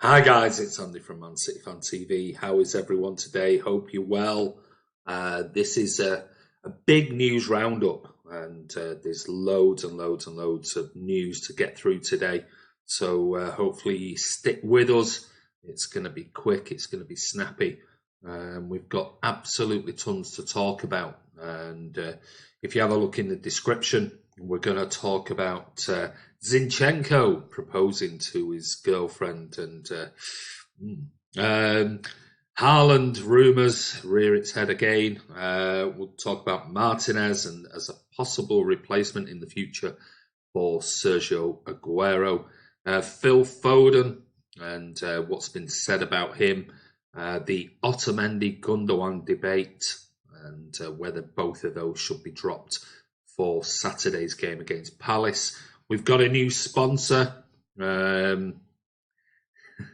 Hi guys, it's Andy from Man City Fan TV. How is everyone today? Hope you're well. This is a big news roundup, and there's loads and loads and loads of news to get through today. So hopefully you stick with us. It's going to be quick. It's going to be snappy. We've got absolutely tons to talk about. And if you have a look in the description, we're going to talk about Zinchenko proposing to his girlfriend, and Haaland rumours rear its head again. We'll talk about Martinez and as a possible replacement in the future for Sergio Aguero. Phil Foden and what's been said about him. The Otamendi Gundogan debate, and whether both of those should be dropped for Saturday's game against Palace. We've got a new sponsor, and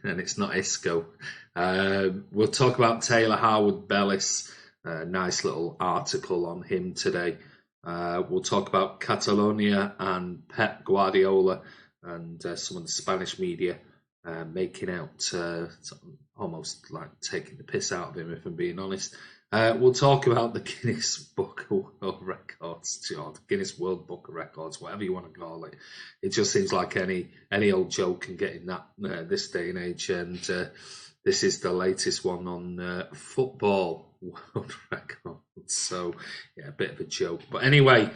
it's not Cisco. We'll talk about Taylor Harwood-Bellis. Nice little article on him today. We'll talk about Catalonia and Pep Guardiola, and some of the Spanish media making out almost like taking the piss out of him, if I'm being honest. We'll talk about the Guinness Book of World Records, or the Guinness World Book of Records, whatever you want to call it. It just seems like any old joke can get in that this day and age, and this is the latest one on football world records. So yeah, a bit of a joke, but anyway,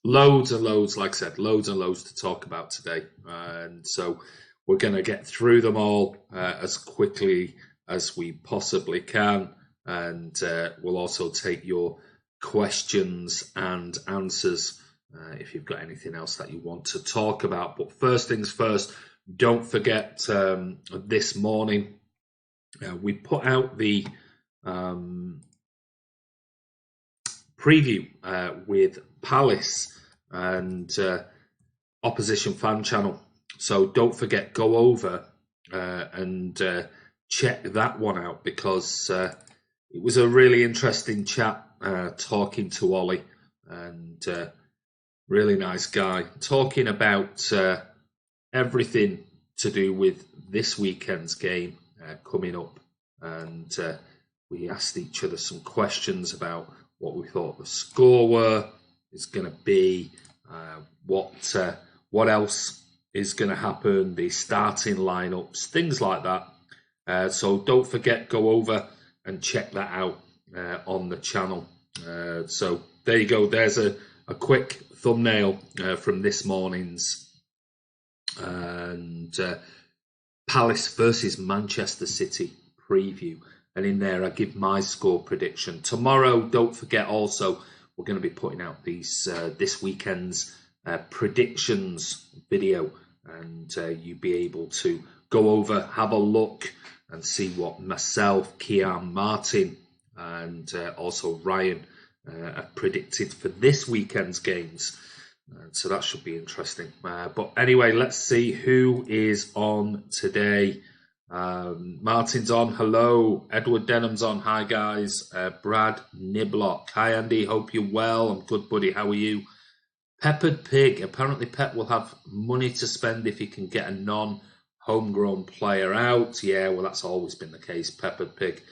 loads and loads, like I said, loads and loads to talk about today, and so we're going to get through them all as quickly as we possibly can. And we'll also take your questions and answers if you've got anything else that you want to talk about. But first things first, don't forget this morning we put out the preview with Palace and Opposition Fan Channel. So don't forget, go over and check that one out, because it was a really interesting chat talking to Ollie, and really nice guy, talking about everything to do with this weekend's game coming up. And we asked each other some questions about what we thought the score is going to be, what else is going to happen, the starting lineups, things like that. So don't forget, go over and check that out on the channel. So there you go. There's a quick thumbnail from this morning's and Palace versus Manchester City preview. And in there, I give my score prediction. Tomorrow, don't forget also, we're going to be putting out these this weekend's predictions video. And you'll be able to go over, have a look, and see what myself, Kiam, Martin, and also Ryan have predicted for this weekend's games. So that should be interesting. But anyway, let's see who is on today. Martin's on. Hello. Edward Denham's on. Hi, guys. Brad Niblock. Hi, Andy. Hope you're well. I'm good, buddy. How are you? Peppered Pig. Apparently Pep will have money to spend if he can get a non-homegrown player out. Yeah, well, that's always been the case. Peppered Pig.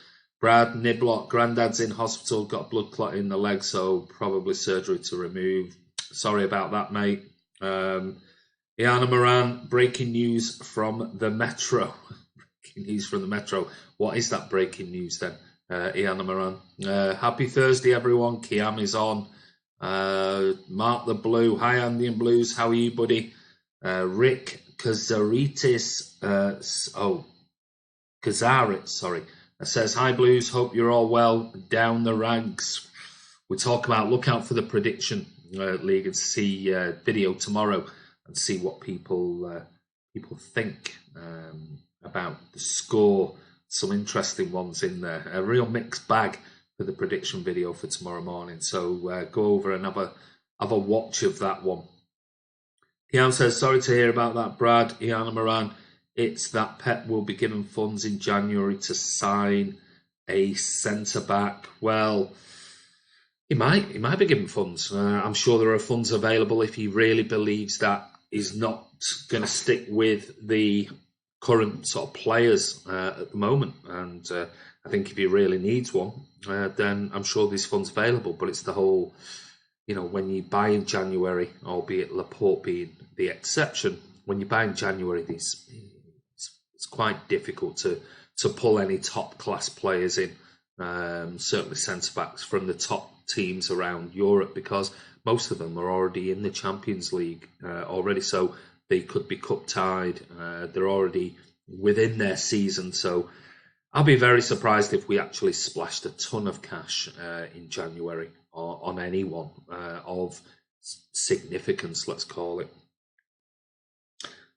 Brad Niblock. Granddad's in hospital. Got a blood clot in the leg, so probably surgery to remove. Sorry about that, mate. Iana Moran. Breaking news from the Metro. Breaking news from the Metro. What is that breaking news then, Iana Moran? Happy Thursday, everyone. Kiam is on. Mark the Blue. Hi, Andy and Blues. How are you, buddy? Rick Kazaritis. Kazarit, sorry. Says, hi, Blues. Hope you're all well. Down the ranks. We talk about, look out for the prediction league and see video tomorrow and see what people think about the score. Some interesting ones in there. A real mixed bag for the prediction video for tomorrow morning. So go over and have a watch of that one. Kiam says, sorry to hear about that, Brad. Iana Moran, it's that Pep will be given funds in January to sign a centre-back. Well, he might be given funds. I'm sure there are funds available if he really believes that he's not going to stick with the current sort of players at the moment. And I think if he really needs one, then I'm sure this fund's available. But it's the whole, when you buy in January, albeit Laporte being the exception, when you buy in January, it's quite difficult to pull any top class players in, certainly centre backs from the top teams around Europe, because most of them are already in the Champions League already, so they could be cup tied. They're already within their season, so I'll be very surprised if we actually splashed a ton of cash in January on anyone of significance, let's call it.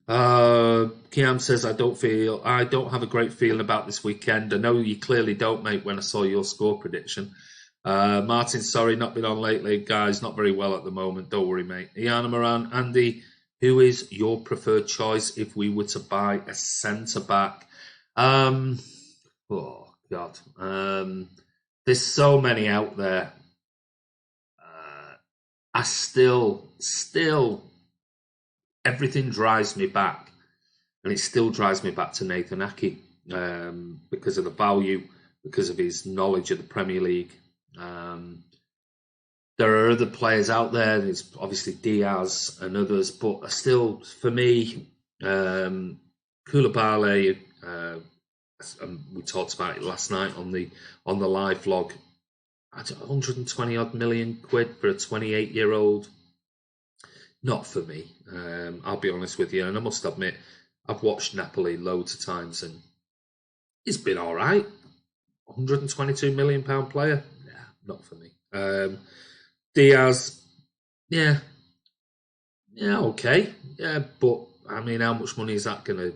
Kiam says, I don't have a great feeling about this weekend. I know you clearly don't, mate, when I saw your score prediction. Martin, sorry, not been on lately, guys. Not very well at the moment. Don't worry, mate. Iana Moran, Andy, who is your preferred choice if we were to buy a centre back? Oh God, there's so many out there. I still, everything drives me back, and it still drives me back to Nathan Ake because of the value, because of his knowledge of the Premier League. There are other players out there. There's obviously Diaz and others, but still, for me, Koulibaly. We talked about it last night on the live vlog. 120 odd million quid for a 28-year-old. Not for me. I'll be honest with you, and I must admit, I've watched Napoli loads of times, and he's been all right. 122 million pound player. Nah, not for me. Diaz, yeah, okay, yeah, but I mean, how much money is that going to,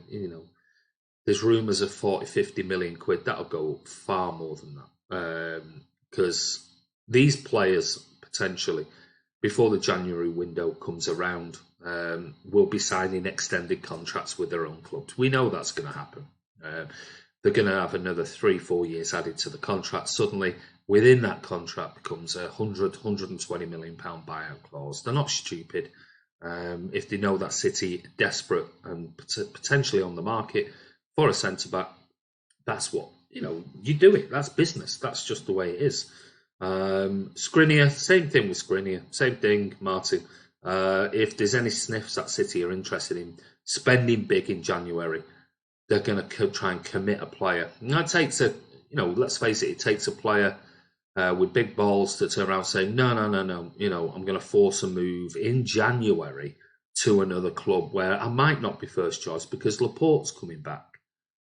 there's rumours of 40, 50 million quid. That'll go far more than that. Because these players, potentially, before the January window comes around, will be signing extended contracts with their own clubs. We know that's going to happen. They're going to have another 3-4 years added to the contract. Suddenly, within that contract becomes a 120 million pound buyout clause. They're not stupid. If they know that City are desperate and potentially on the market for a centre-back, that's what, you do it. That's business. That's just the way it is. Skriniar, same thing with Skriniar. Same thing, Martin. If there's any sniffs that City are interested in spending big in January, they're going to try and commit a player. And that takes let's face it, it takes a player with big balls to turn around and say, no, I'm going to force a move in January to another club where I might not be first choice because Laporte's coming back.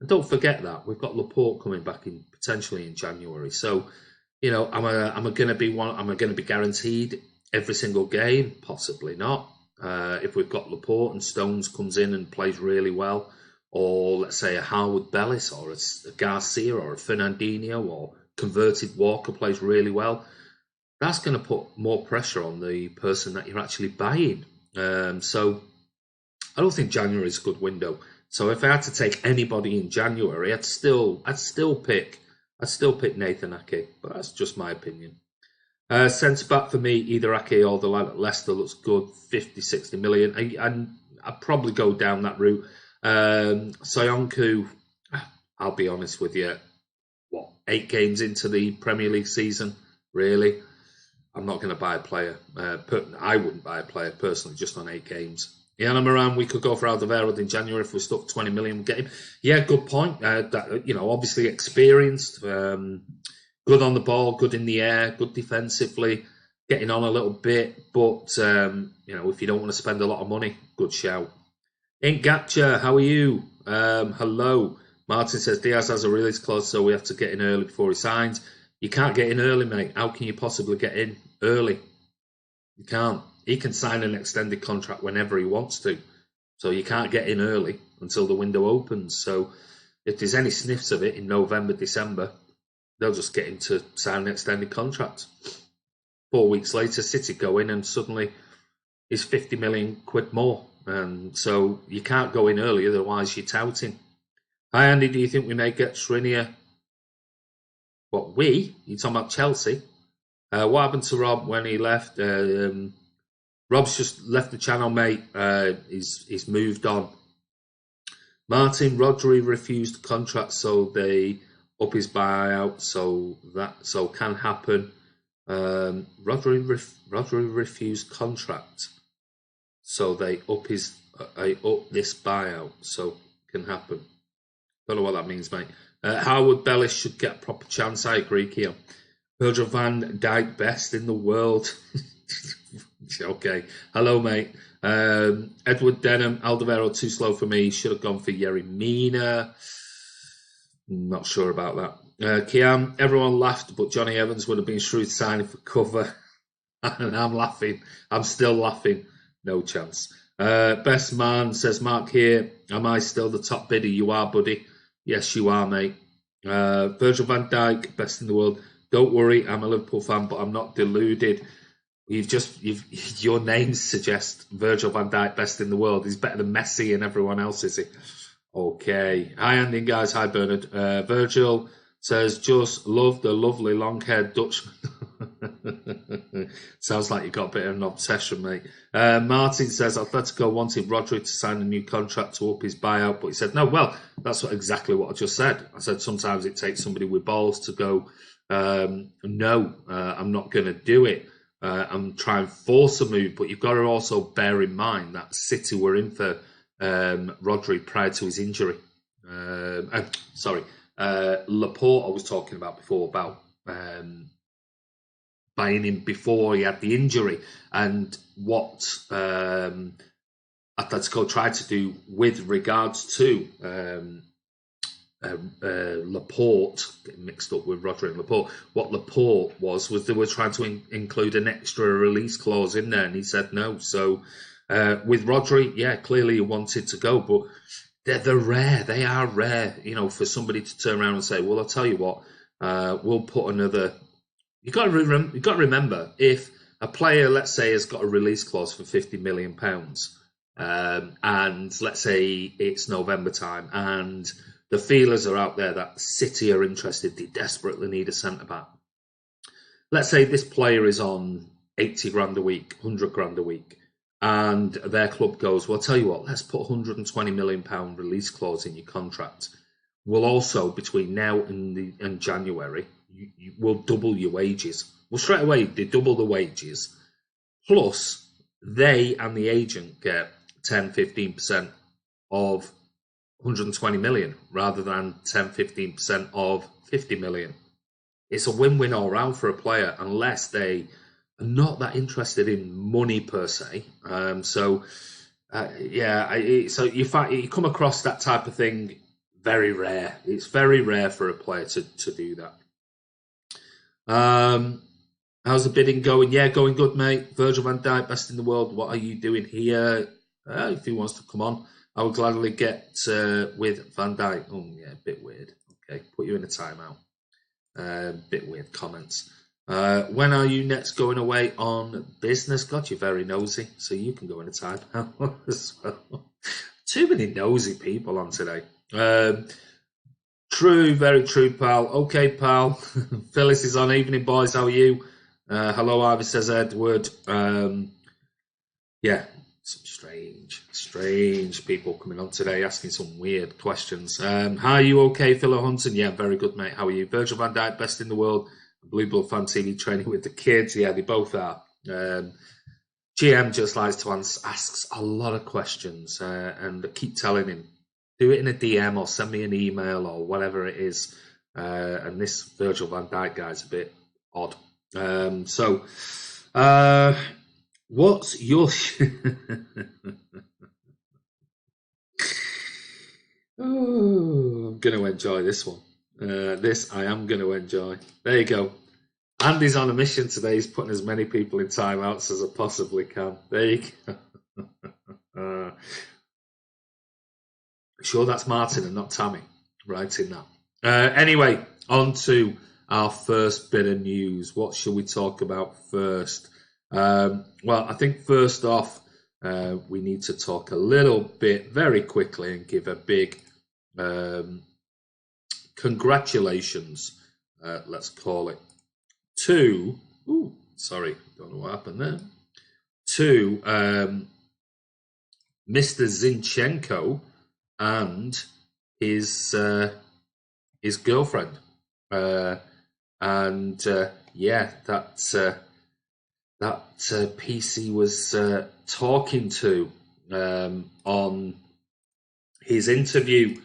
And don't forget that we've got Laporte coming back potentially in January. So, am I going to be guaranteed every single game? Possibly not. If we've got Laporte and Stones comes in and plays really well, or let's say a Harwood-Bellis or a Garcia or a Fernandinho or converted Walker plays really well, that's going to put more pressure on the person that you're actually buying. So I don't think January is a good window. So if I had to take anybody in January, I'd still pick Nathan Ake, but that's just my opinion. Centre back for me, either Ake or the lad at Leicester looks good, 50, 60 million. And I'd probably go down that route. Soyuncu, I'll be honest with you, 8 games into the Premier League season, really? I'm not going to buy a player. I wouldn't buy a player personally just on 8 games. Iana Moran, we could go for Alderweireld in January if we stuck 20 million, we'd get him. Yeah, good point. Obviously experienced, good on the ball, good in the air, good defensively, getting on a little bit. But, if you don't want to spend a lot of money, good shout. Ingatcha, how are you? Hello. Martin says Diaz has a release clause, so we have to get in early before he signs. You can't get in early, mate. How can you possibly get in early? You can't. He can sign an extended contract whenever he wants to. So you can't get in early until the window opens. So if there's any sniffs of it in November, December, they'll just get him to sign an extended contract. 4 weeks later, City go in and suddenly it's 50 million quid more. And so you can't go in early, otherwise you're touting. Hi, Andy, do you think we may get Skriniar? What, we? You're talking about Chelsea? What happened to Rob when he left? Rob's just left the channel, mate. He's moved on. Martin, Rodri refused contract, so they up his buyout, so can happen. Rodri refused contract, so they up this buyout, so can happen. Don't know what that means, mate. Harwood-Bellis should get a proper chance. I agree, Kiam. Virgil van Dijk, best in the world. Okay. Hello, mate. Edward Denham, Alderweireld too slow for me. Should have gone for Yerry Mina. Not sure about that. Kiam, everyone laughed, but Johnny Evans would have been shrewd signing for cover. And I'm laughing. I'm still laughing. No chance. Best man, says Mark here. Am I still the top bidder? You are, buddy. Yes, you are, mate. Virgil van Dijk, best in the world. Don't worry, I'm a Liverpool fan, but I'm not deluded. Your names suggest Virgil van Dijk, best in the world. He's better than Messi and everyone else, is he? Okay. Hi, Andy, guys. Hi, Bernard. Virgil says, just love the lovely long-haired Dutchman. Sounds like you've got a bit of an obsession, mate. Martin says, Atletico wanted Rodri to sign a new contract to up his buyout, but he said, no, well, that's exactly what I just said. I said sometimes it takes somebody with balls to go, no, I'm not going to do it. I'm trying to force a move, but you've got to also bear in mind that City were in for Rodri prior to his injury. Laporte I was talking about before, about buying him before he had the injury, and what Atletico tried to do with regards to Laporte, getting mixed up with Rodri and Laporte. What Laporte was they were trying to include an extra release clause in there, and he said no. So with Rodri, yeah, clearly he wanted to go, but they're rare. They are rare, for somebody to turn around and say, well, I'll tell you what, we'll put another. You've got to remember, if a player, let's say, has got a release clause for £50 million, and let's say it's November time, and the feelers are out there that City are interested, they desperately need a centre-back. Let's say this player is on 80 grand a week, 100 grand a week, and their club goes, well, I'll tell you what, let's put £120 million release clause in your contract. We'll also, between now and January, we'll double your wages. Well, straight away, they double the wages. Plus, they and the agent get 10-15% of 120 million rather than 10-15% of 50 million. It's a win-win all round for a player, unless they are not that interested in money per se. So you come across that type of thing very rare. It's very rare for a player to do that. How's the bidding going? Yeah, going good, mate. Virgil van Dijk, best in the world. What are you doing here? If he wants to come on, I would gladly get with Van Dijk. Oh, yeah, a bit weird. Okay, put you in a timeout. Bit weird comments. When are you next going away on business? God, you're very nosy, so you can go in a timeout as well. Too many nosy people on today. True, very true, pal. Okay, pal. Phyllis is on. Evening, boys. How are you? Hello, Ivy, says Edward. Yeah, some strange people coming on today asking some weird questions. Hi, are you okay, Philo Hunton? Yeah, very good, mate. How are you? Virgil van Dijk, best in the world. Blue Blood Fan TV training with the kids. Yeah, they both are. GM just likes to asks a lot of questions, and I keep telling him, do it in a DM or send me an email or whatever it is. And this Virgil van Dijk guy's a bit odd. What's your... I'm going to enjoy this one. This I am going to enjoy. There you go. Andy's on a mission today. He's putting as many people in timeouts as I possibly can. There you go. Sure, that's Martin and not Tammy writing that. Anyway, on to our first bit of news. What shall we talk about first? Well, I think first off, we need to talk a little bit very quickly and give a big congratulations, let's call it, to, don't know what happened there, to Mr. Zinchenko, and his girlfriend. Yeah, that PC was talking to on his interview,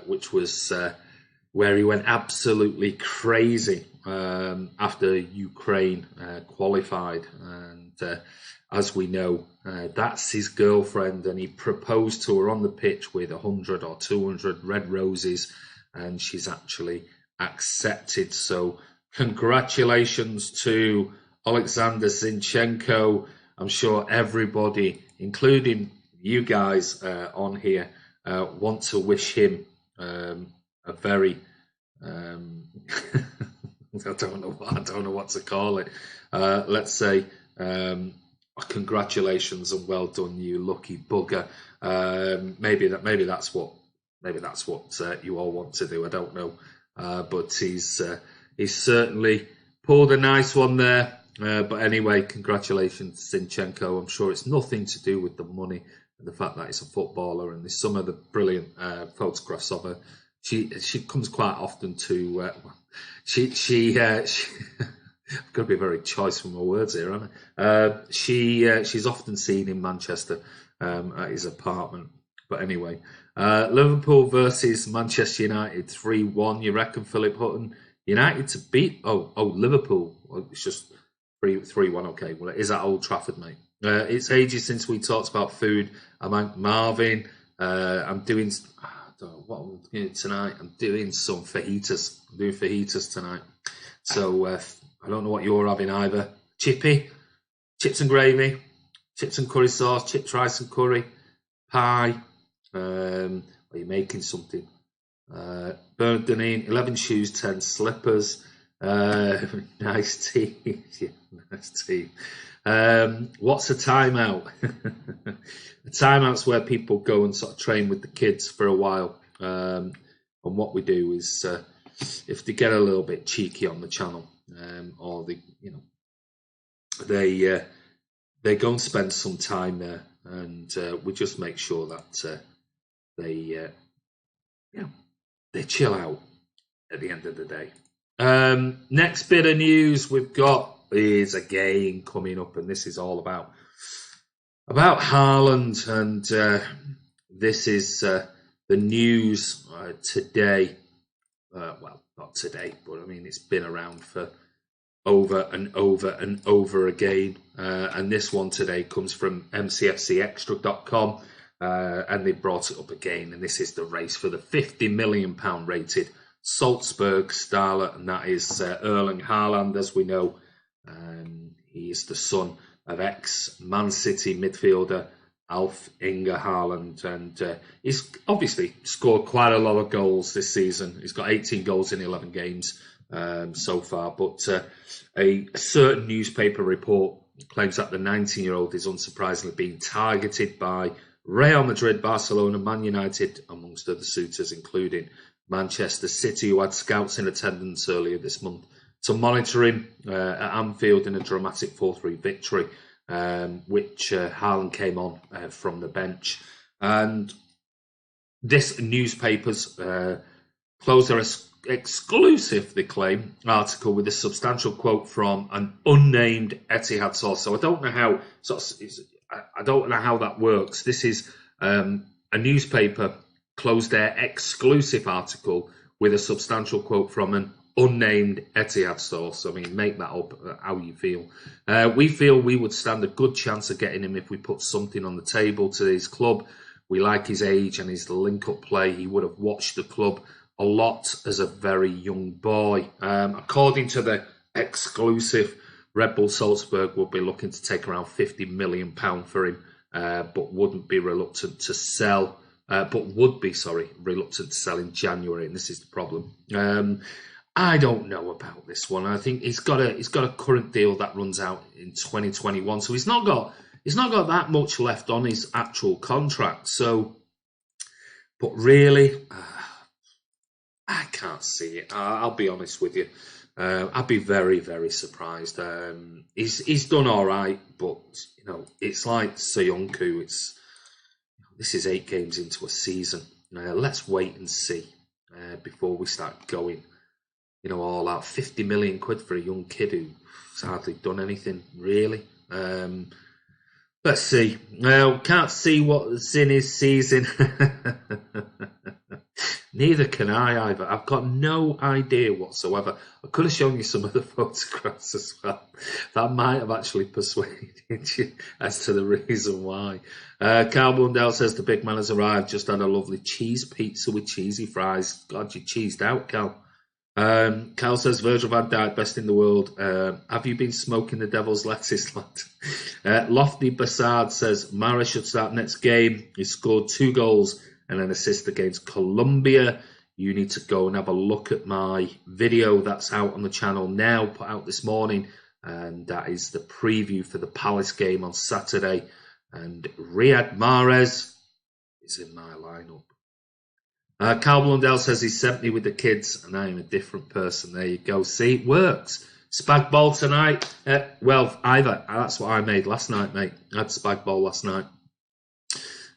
which was where he went absolutely crazy after Ukraine qualified. And as we know, that's his girlfriend, and he proposed to her on the pitch with 100 or 200 red roses, and she's actually accepted. So congratulations to Alexander Zinchenko. I'm sure everybody, including you guys on here, want to wish him a very I don't know what to call it. Let's say congratulations and well done, you lucky bugger. Maybe that's what you all want to do. I don't know, but he's certainly pulled a nice one there. But anyway, congratulations, Zinchenko. I'm sure it's nothing to do with the money and the fact that he's a footballer. And there's some of the brilliant photographs of her. She comes quite often to. I've got to be very choice with my words here, haven't I? She's often seen in Manchester at his apartment. But anyway, Liverpool versus Manchester United 3-1. You reckon, Philip Hutton? United to beat Liverpool. It's just 3-1. Okay, well, it is at Old Trafford, mate. It's ages since we talked about food. I'm Marvin. I'm doing. I don't know what I'm doing tonight. I'm doing some fajitas. I'm doing fajitas tonight. So I don't know what you're having either. Chippy, chips and gravy, chips and curry sauce, chips, rice and curry, pie. Are you making something? Bernard Deneen, 11 shoes, 10 slippers. Nice tea. Yeah, nice tea. What's a timeout? A timeout's where people go and sort of train with the kids for a while. And what we do is, if they get a little bit cheeky on the channel, or they go and spend some time there, and we just make sure that they chill out at the end of the day. Next bit of news we've got is a game coming up, and this is all about Haaland, and this is the news today. Well, not today, but I mean it's been around for over and over and over again. And this one today comes from mcfcextra.com, and they brought it up again. And this is the race for the £50 million rated Salzburg starlet, and that is Erling Haaland. As we know, he is the son of ex-Man City midfielder Alf Inge Haaland, and he's obviously scored quite a lot of goals this season. He's got 18 goals in 11 games so far, but a certain newspaper report claims that the 19-year-old is unsurprisingly being targeted by Real Madrid, Barcelona, Man United, amongst other suitors, including Manchester City, who had scouts in attendance earlier this month to monitor him at Anfield in a dramatic 4-3 victory, which Haaland came on from the bench. And this newspaper's closed their exclusive, they claim, article with a substantial quote from an unnamed Etihad source. So I don't know how that works. This is a newspaper closed their exclusive article with a substantial quote from an unnamed Etihad source. I mean, make that up how you feel. We feel we would stand a good chance of getting him if we put something on the table to his club. We like his age and his link-up play. He would have watched the club a lot as a very young boy. According to the exclusive, Red Bull Salzburg would be looking to take around £50 million for him, but would be reluctant to sell in January, and this is the problem. I don't know about this one. I think he's got a current deal that runs out in 2021, so he's not got that much left on his actual contract. So, but really, I can't see it. I'll be honest with you. I'd be very, very surprised. He's done all right, but it's like Soyuncu. this is 8 games into a season. Let's wait and see before we start going, all out. 50 million quid for a young kid who's hardly done anything, really. Let's see. Can't see what's in his season. Neither can I either. I've got no idea whatsoever. I could have shown you some of the photographs as well. That might have actually persuaded you as to the reason why. Carl Blundell says the big man has arrived. Just had a lovely cheese pizza with cheesy fries. God, you cheesed out, Cal. Cal says Virgil van Dijk, best in the world. Have you been smoking the devil's lettuce, lad? Lofty Bassard says Mara should start next game. He scored 2 goals and an assist against Colombia. You need to go and have a look at my video that's out on the channel now, put out this morning, and that is the preview for the Palace game on Saturday. And Riyad Mahrez is in my lineup. Carl Blundell says he's 70 with the kids, and I am a different person. There you go. See, it works. Spag bowl tonight. Either. That's what I made last night, mate. I had spag bowl last night.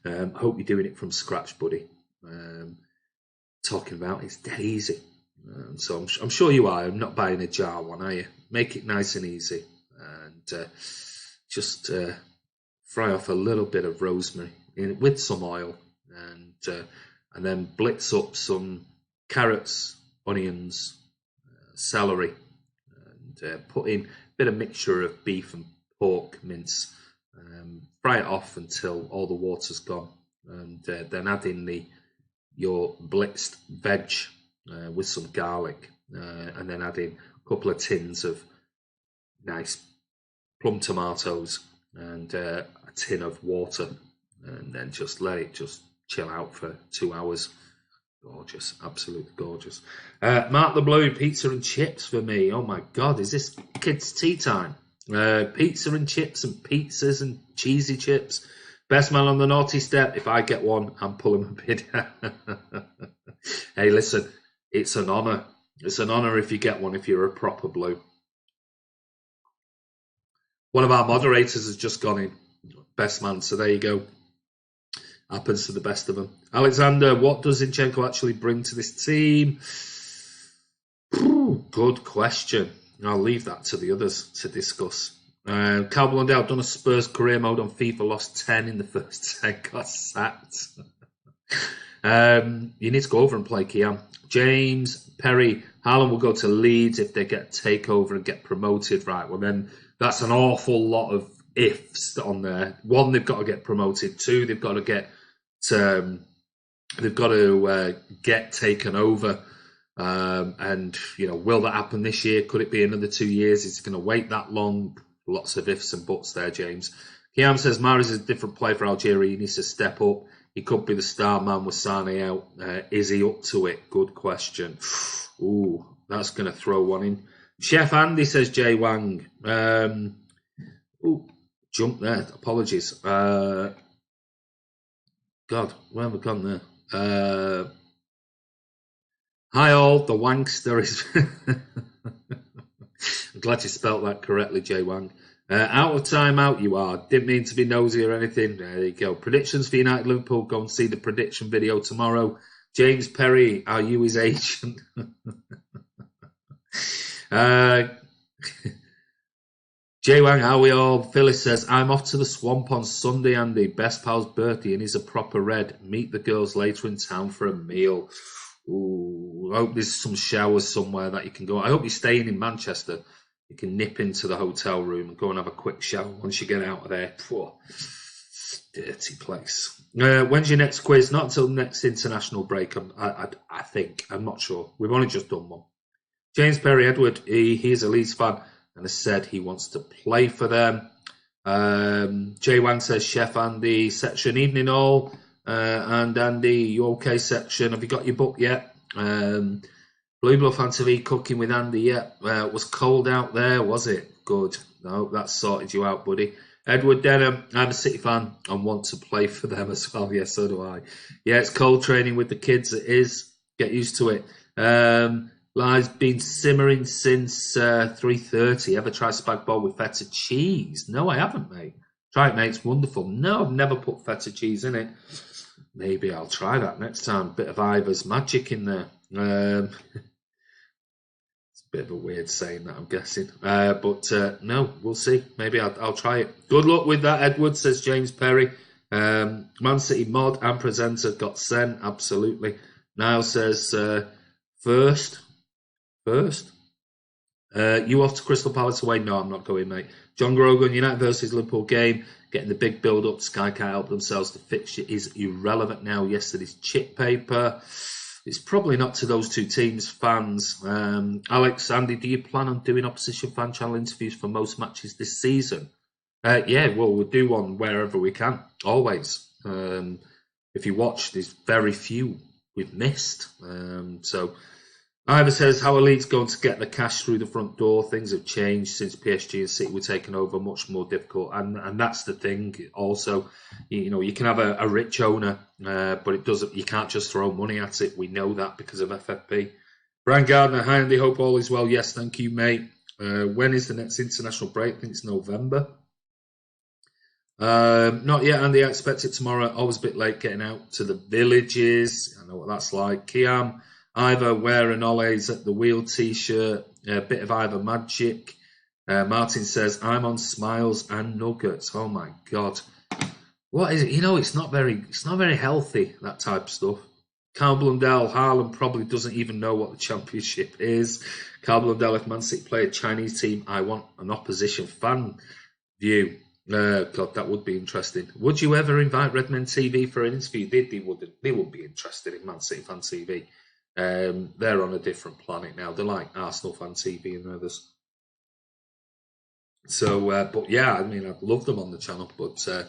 Hope you're doing it from scratch, buddy. Talking about it's dead easy. So I'm sure you are. I'm not buying a jar one, are you? Make it nice and easy. And just fry off a little bit of rosemary with some oil. And then blitz up some carrots, onions, celery. And put in a bit of mixture of beef and pork mince. Fry it off until all the water's gone, and then add in your blitzed veg with some garlic, and then add in a couple of tins of nice plum tomatoes and a tin of water, and then just let it just chill out for 2 hours. Gorgeous, absolutely gorgeous. Mark the Blue, pizza and chips for me. Oh my God, is this kids' tea time? Pizza and chips and pizzas and cheesy chips. Best man on the naughty step. If I get one, I'm pulling my bid. Hey, listen, it's an honour. It's an honour if you get one, if you're a proper blue. One of our moderators has just gone in. Best man, so there you go. Happens to the best of them. Alexander, what does Zinchenko actually bring to this team? Good question. I'll leave that to the others to discuss. Cal Blundell done a Spurs career mode on FIFA, lost 10 in the first 10, got sacked. You need to go over and play Kiam. James Perry, Haaland will go to Leeds if they get takeover and get promoted. Right, well then that's an awful lot of ifs on there. 1, they've got to get promoted. 2, they've got to get taken over. And will that happen this year? Could it be another 2 years? Is it going to wait that long? Lots of ifs and buts there, James. Kiam says Mahrez is a different player for Algeria. He needs to step up. He could be the star man with Sane out. Is he up to it? Good question. Ooh, that's going to throw one in. Chef Andy says Jay Wang. Jump there. Apologies. God, where have we gone there? Hi all, the wankster is... I'm glad you spelt that correctly, Jay Wang. Out of time out you are. Didn't mean to be nosy or anything. There you go. Predictions for United Liverpool. Go and see the prediction video tomorrow. James Perry, are you his agent? Jay Wang, how are we all? Phyllis says, I'm off to the Swamp on Sunday, Andy. Best pal's birthday and he's a proper red. Meet the girls later in town for a meal. Ooh, I hope there's some showers somewhere that you can go. I hope you're staying in Manchester. You can nip into the hotel room and go and have a quick shower once you get out of there. Phew, dirty place. When's your next quiz? Not until next international break, I think. I'm not sure. We've only just done one. James Perry Edward, he's a Leeds fan and has said he wants to play for them. Jay Wang says, Chef Andy, section evening all. And Andy, you okay section? Have you got your book yet? Blue Bluff Fan TV cooking with Andy yet? It was cold out there, was it? Good. No, that sorted you out, buddy. Edward Denham, I'm a City fan and want to play for them as well. Yes, so do I. Yeah, it's cold training with the kids. It is. Get used to it. Lie's been simmering since 3:30. Ever try spag bowl with feta cheese? No, I haven't, mate. Try it, mate. It's wonderful. No, I've never put feta cheese in it. maybe I'll try that next time. Bit of Ivor's magic in there. It's a bit of a weird saying that, I'm guessing. But no, we'll see. Maybe I'll try it. Good luck with that, Edward, says James Perry. Man City mod and presenter got sent, absolutely. Niall says, first. You off to Crystal Palace away? No, I'm not going, mate. John Grogan, United versus Liverpool game, getting the big build-up. Sky can't help themselves. The fixture is irrelevant now. Yesterday's chip paper. It's probably not to those two teams' fans. Alex, Andy, do you plan on doing opposition fan channel interviews for most matches this season? Yeah, well, we'll do one wherever we can, always. If you watch, there's very few we've missed. So Ivor says, how are Leeds going to get the cash through the front door? Things have changed since PSG and City were taken over, much more difficult. And that's the thing. Also, you can have a rich owner, but it doesn't. You can't just throw money at it. We know that because of FFP. Brian Gardner, hi Andy, hope all is well. Yes, thank you, mate. When is the next international break? I think it's November. Not yet, Andy. I expect it tomorrow. Always a bit late getting out to the villages. I know what that's like. Kiam, Ivor wearing Ole's at the wheel t-shirt. A bit of Ivor magic. Martin says, I'm on smiles and nuggets. Oh my God. What is it? It's not very healthy, that type of stuff. Carl Blundell, Haaland probably doesn't even know what the championship is. Carl Blundell, if Man City play a Chinese team, I want an opposition fan view. God, that would be interesting. Would you ever invite Redmen TV for an interview? They wouldn't. They wouldn't be interested in Man City Fan TV. They're on a different planet now. They're like Arsenal Fan TV and others. So, but yeah, I mean, I'd love them on the channel, but I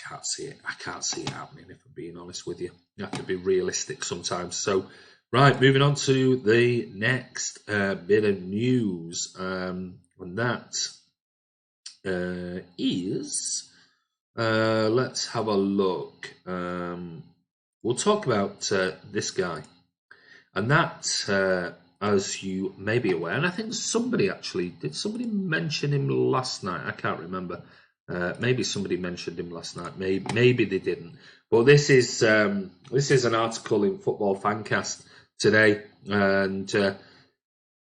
can't see it. I can't see it happening, if I'm being honest with you. You have to be realistic sometimes. So, right, moving on to the next bit of news, and that is, let's have a look. We'll talk about this guy, and that, as you may be aware, and I think somebody did somebody mention him last night? I can't remember. Maybe somebody mentioned him last night. Maybe they didn't. But this is an article in Football Fancast today, and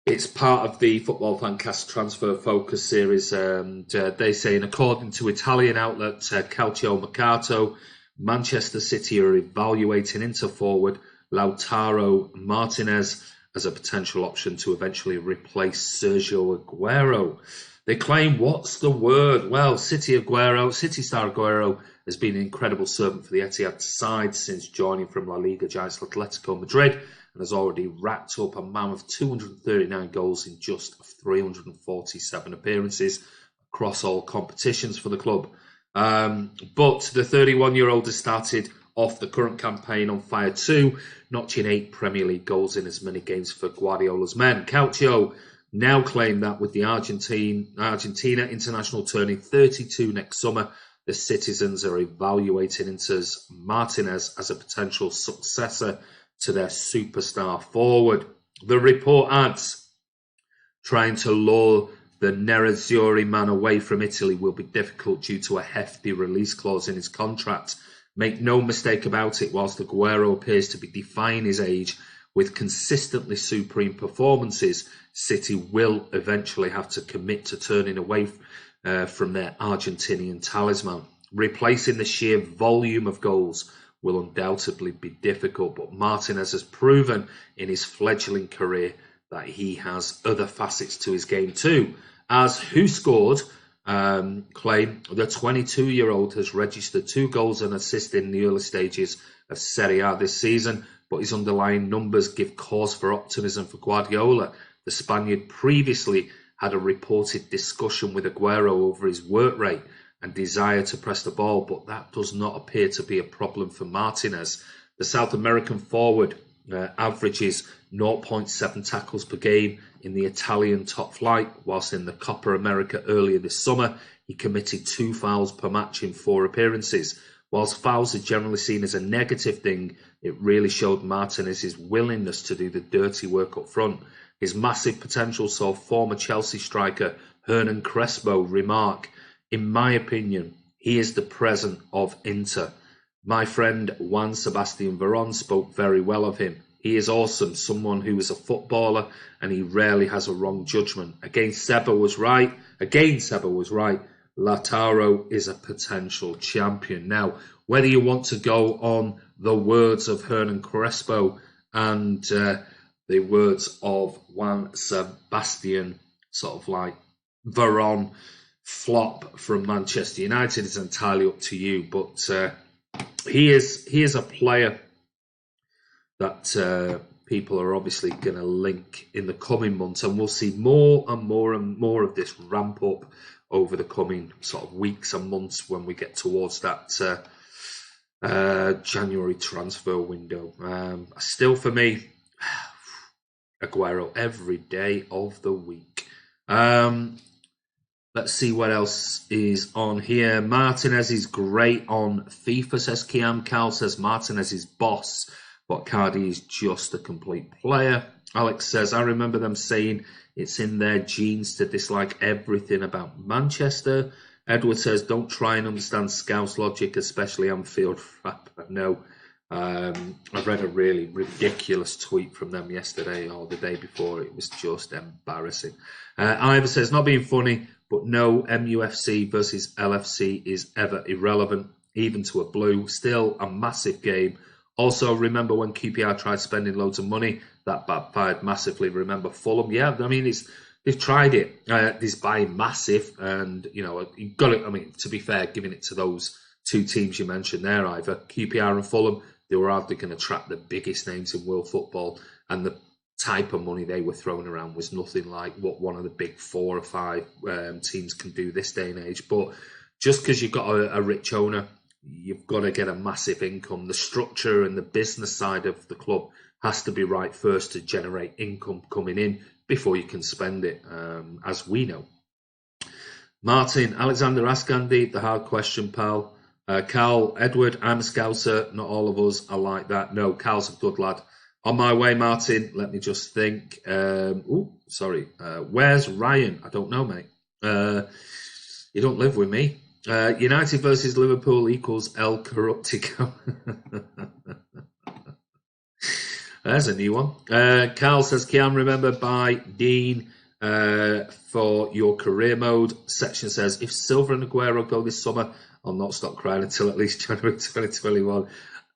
it's part of the Football Fancast Transfer Focus series. And they say, according to Italian outlet Calcio Mercato, Manchester City are evaluating Inter forward Lautaro Martinez as a potential option to eventually replace Sergio Aguero. They claim, what's the word? Well, City star Aguero has been an incredible servant for the Etihad side since joining from La Liga giants Atletico Madrid, and has already racked up a mammoth 239 goals in just 347 appearances across all competitions for the club. But the 31-year-old has started off the current campaign on fire too, notching 8 Premier League goals in as many games for Guardiola's men. Calcio now claim that with the Argentina international turning 32 next summer, the citizens are evaluating Inter's Martinez as a potential successor to their superstar forward. The report adds, trying to lure the Nerazzurri man away from Italy will be difficult due to a hefty release clause in his contract. Make no mistake about it, whilst Aguero appears to be defying his age with consistently supreme performances, City will eventually have to commit to turning away from their Argentinian talisman. Replacing the sheer volume of goals will undoubtedly be difficult, but Martinez has proven in his fledgling career that he has other facets to his game too. As Who Scored claim, the 22-year-old has registered 2 goals and assists in the early stages of Serie A this season, but his underlying numbers give cause for optimism for Guardiola. The Spaniard previously had a reported discussion with Aguero over his work rate and desire to press the ball, but that does not appear to be a problem for Martinez. The South American forward averages 0.7 tackles per game in the Italian top flight, whilst in the Copa America earlier this summer, he committed 2 fouls per match in 4 appearances. Whilst fouls are generally seen as a negative thing, it really showed Martinez's willingness to do the dirty work up front. His massive potential saw former Chelsea striker Hernan Crespo remark, "In my opinion, he is the present of Inter." My friend Juan Sebastian Veron spoke very well of him. He is awesome, someone who is a footballer, and he rarely has a wrong judgment. Again, Seba was right. Lautaro is a potential champion. Now, whether you want to go on the words of Hernan Crespo and the words of Juan Sebastian, sort of like Veron flop from Manchester United, is entirely up to you. But he is a player that people are obviously going to link in the coming months, and we'll see more and more of this ramp up over the coming sort of weeks and months when we get towards that January transfer window. Still, for me, Aguero every day of the week. Let's see what else is on here. Martinez is great on FIFA, says Kiam. Cal says Martinez is boss, but Cardi is just a complete player. Alex says, I remember them saying it's in their genes to dislike everything about Manchester. Edward says, don't try and understand Scouse logic, especially Anfield rap. No, I read a really ridiculous tweet from them yesterday or the day before. It was just embarrassing. Ivor says, not being funny, but no, MUFC versus LFC is ever irrelevant, even to a blue. Still a massive game. Also, remember when QPR tried spending loads of money? That backfired massively. Remember Fulham? Yeah, I mean, they've tried it. This buying massive, and you've got it. I mean, to be fair, giving it to those two teams you mentioned there, either QPR and Fulham, they were hardly going to attract the biggest names in world football, and the type of money they were throwing around was nothing like what one of the big 4 or 5 teams can do this day and age. But just because you've got a rich owner, you've got to get a massive income. The structure and the business side of the club has to be right first to generate income coming in before you can spend it, as we know. Martin, Alexander, ask Andy the hard question, pal. Cal, Edward, I'm a Scouser. Not all of us are like that. No, Cal's a good lad. On my way, Martin, let me just think. Where's Ryan? I don't know, mate. You don't live with me. United versus Liverpool equals El Corruptico. There's a new one. Carl says, Kiam, remember by Dean for your career mode. Section says, if Silva and Aguero go this summer, I'll not stop crying until at least January 2021.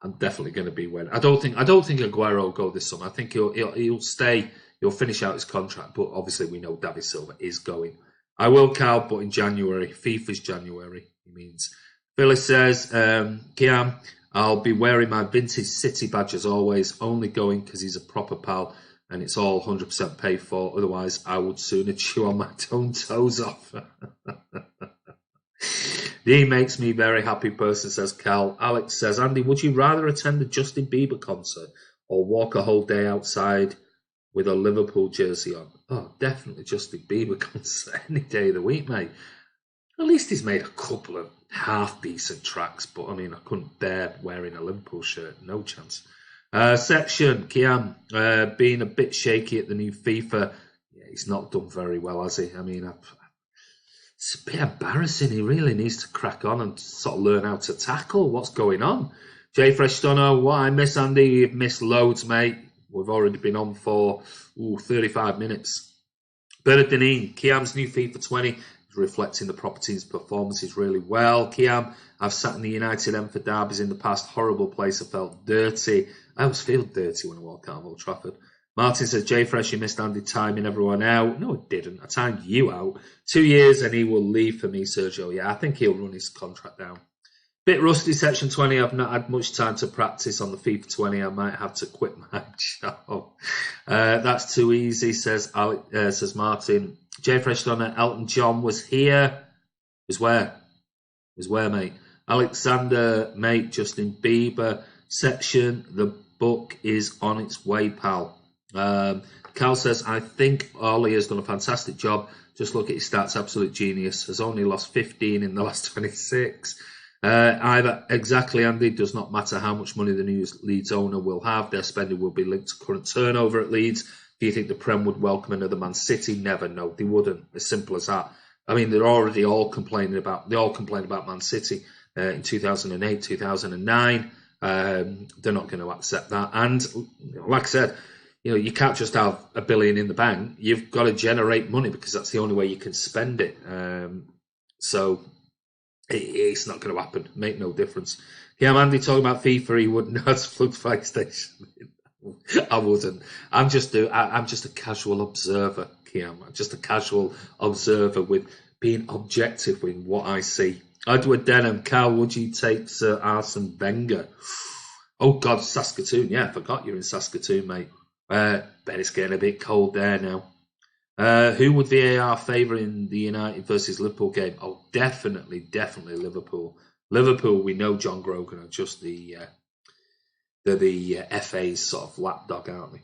I'm definitely going to be winning. I don't think Aguero will go this summer. I think he'll stay. He'll finish out his contract, but obviously we know David Silva is going. I will, Cal, but in January. FIFA's January, he means. Phyllis says, Kiam, I'll be wearing my vintage City badge as always, only going because he's a proper pal and it's all 100% paid for. Otherwise, I would sooner chew on my own toes off. He makes me a very happy person, says Cal. Alex says, Andy, would you rather attend the Justin Bieber concert or walk a whole day outside with a Liverpool jersey on? Oh, definitely Justin Bieber concert any day of the week, mate. At least he's made a couple of half-decent tracks, but I mean, I couldn't bear wearing a Liverpool shirt. No chance. Section, Kiam, being a bit shaky at the new FIFA. Yeah, he's not done very well, has he? I mean, it's a bit embarrassing. He really needs to crack on and sort of learn how to tackle. What's going on? Jay Fresh Stunner, what I miss, Andy? You've missed loads, mate. We've already been on for 35 minutes. Bernard Deneen, Kiam's new FIFA 20 is reflecting the proper team's performances really well. Kiam, I've sat in the United end for derbies in the past. Horrible place. I felt dirty. I always feel dirty when I walk out of Old Trafford. Martin says, Jay Fresh, you missed Andy timing everyone out. No, I didn't. I timed you out. 2 years and he will leave for me, Sergio. Yeah, I think he'll run his contract down. Bit rusty, Section 20. I've not had much time to practice on the FIFA 20. I might have to quit my job. That's too easy, says Martin. Jay Fresh Donner, Elton John was here. Was where, mate? Alexander, mate, Justin Bieber. Section, the book is on its way, pal. Cal says, I think Ollie has done a fantastic job. Just look at his stats, absolute genius. Has only lost 15 in the last 26. Either exactly, Andy, does not matter how much money the new Leeds owner will have. Their spending will be linked to current turnover at Leeds. Do you think the Prem would welcome another Man City? Never, no, they wouldn't. As simple as that. I mean, they all complain about Man City. in 2008, 2009. They're not going to accept that. And like I said, you can't just have $1 billion in the bank. You've got to generate money because that's the only way you can spend it. So it's not going to happen. Make no difference. Yeah, Andy talking about FIFA, he wouldn't know how to plug PlayStation. I wouldn't. I'm just a casual observer, Kiam. I'm just a casual observer with being objective with what I see. Edward Denham, Carl, would you take Sir Arsene Wenger? Oh God, Saskatoon. Yeah, I forgot you're in Saskatoon, mate. Bet it's getting a bit cold there now. Who would VAR favour in the United versus Liverpool game? Oh, definitely Liverpool. Liverpool, we know John Grogan are just the FA's sort of lapdog, aren't they?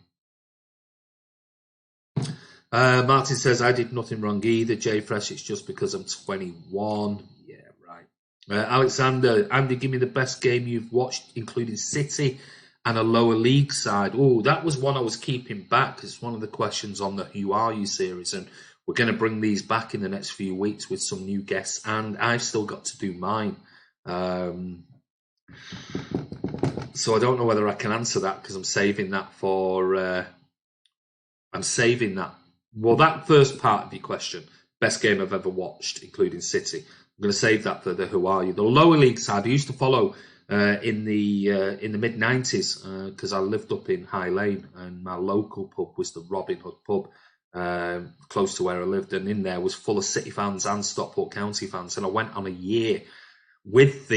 Martin says, I did nothing wrong either, Jay Fresh, it's just because I'm 21. Yeah, right. Alexander, Andy, give me the best game you've watched, including City and a lower league side. Oh, that was one I was keeping back because it's one of the questions on the Who Are You series, and we're going to bring these back in the next few weeks with some new guests, and I've still got to do mine. So I don't know whether I can answer that because I'm saving that for... Well, that first part of your question, best game I've ever watched, including City. I'm going to save that for the Who Are You. The lower league side I used to follow in the mid-90s because I lived up in High Lane and my local pub was the Robin Hood pub close to where I lived, and in there was full of City fans and Stockport County fans, and I went on a year with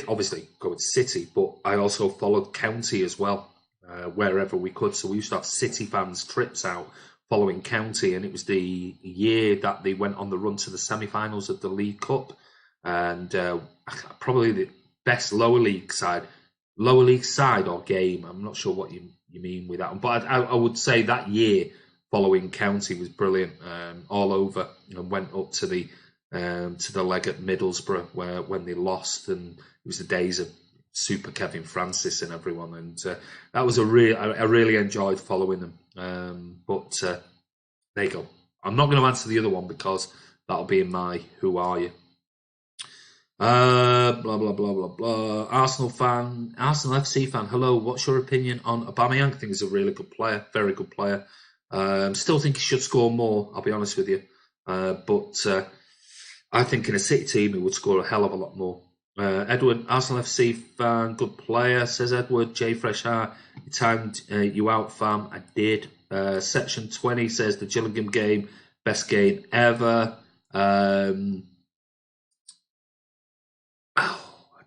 obviously going to City, but I also followed County as well wherever we could. So we used to have City fans trips out following County, and it was the year that they went on the run to the semi-finals of the League Cup, and probably the best lower league side or game. I'm not sure what you mean with that one, but I would say that year following County was brilliant, all over, and went up to the leg at Middlesbrough when they lost, and it was the days of Super Kevin Francis and everyone, and that was I really enjoyed following them. But there you go. I'm not going to answer the other one because that'll be in my Who Are You. Blah blah blah blah blah. Arsenal FC fan. Hello. What's your opinion on Aubameyang? I think he's a really good player, very good player. Still think he should score more. I'll be honest with you, but I think in a City team he would score a hell of a lot more. Edward, Arsenal FC fan, good player, says Edward. J Fresh, he timed you out, fam. I did. Section 20 says the Gillingham game, best game ever. I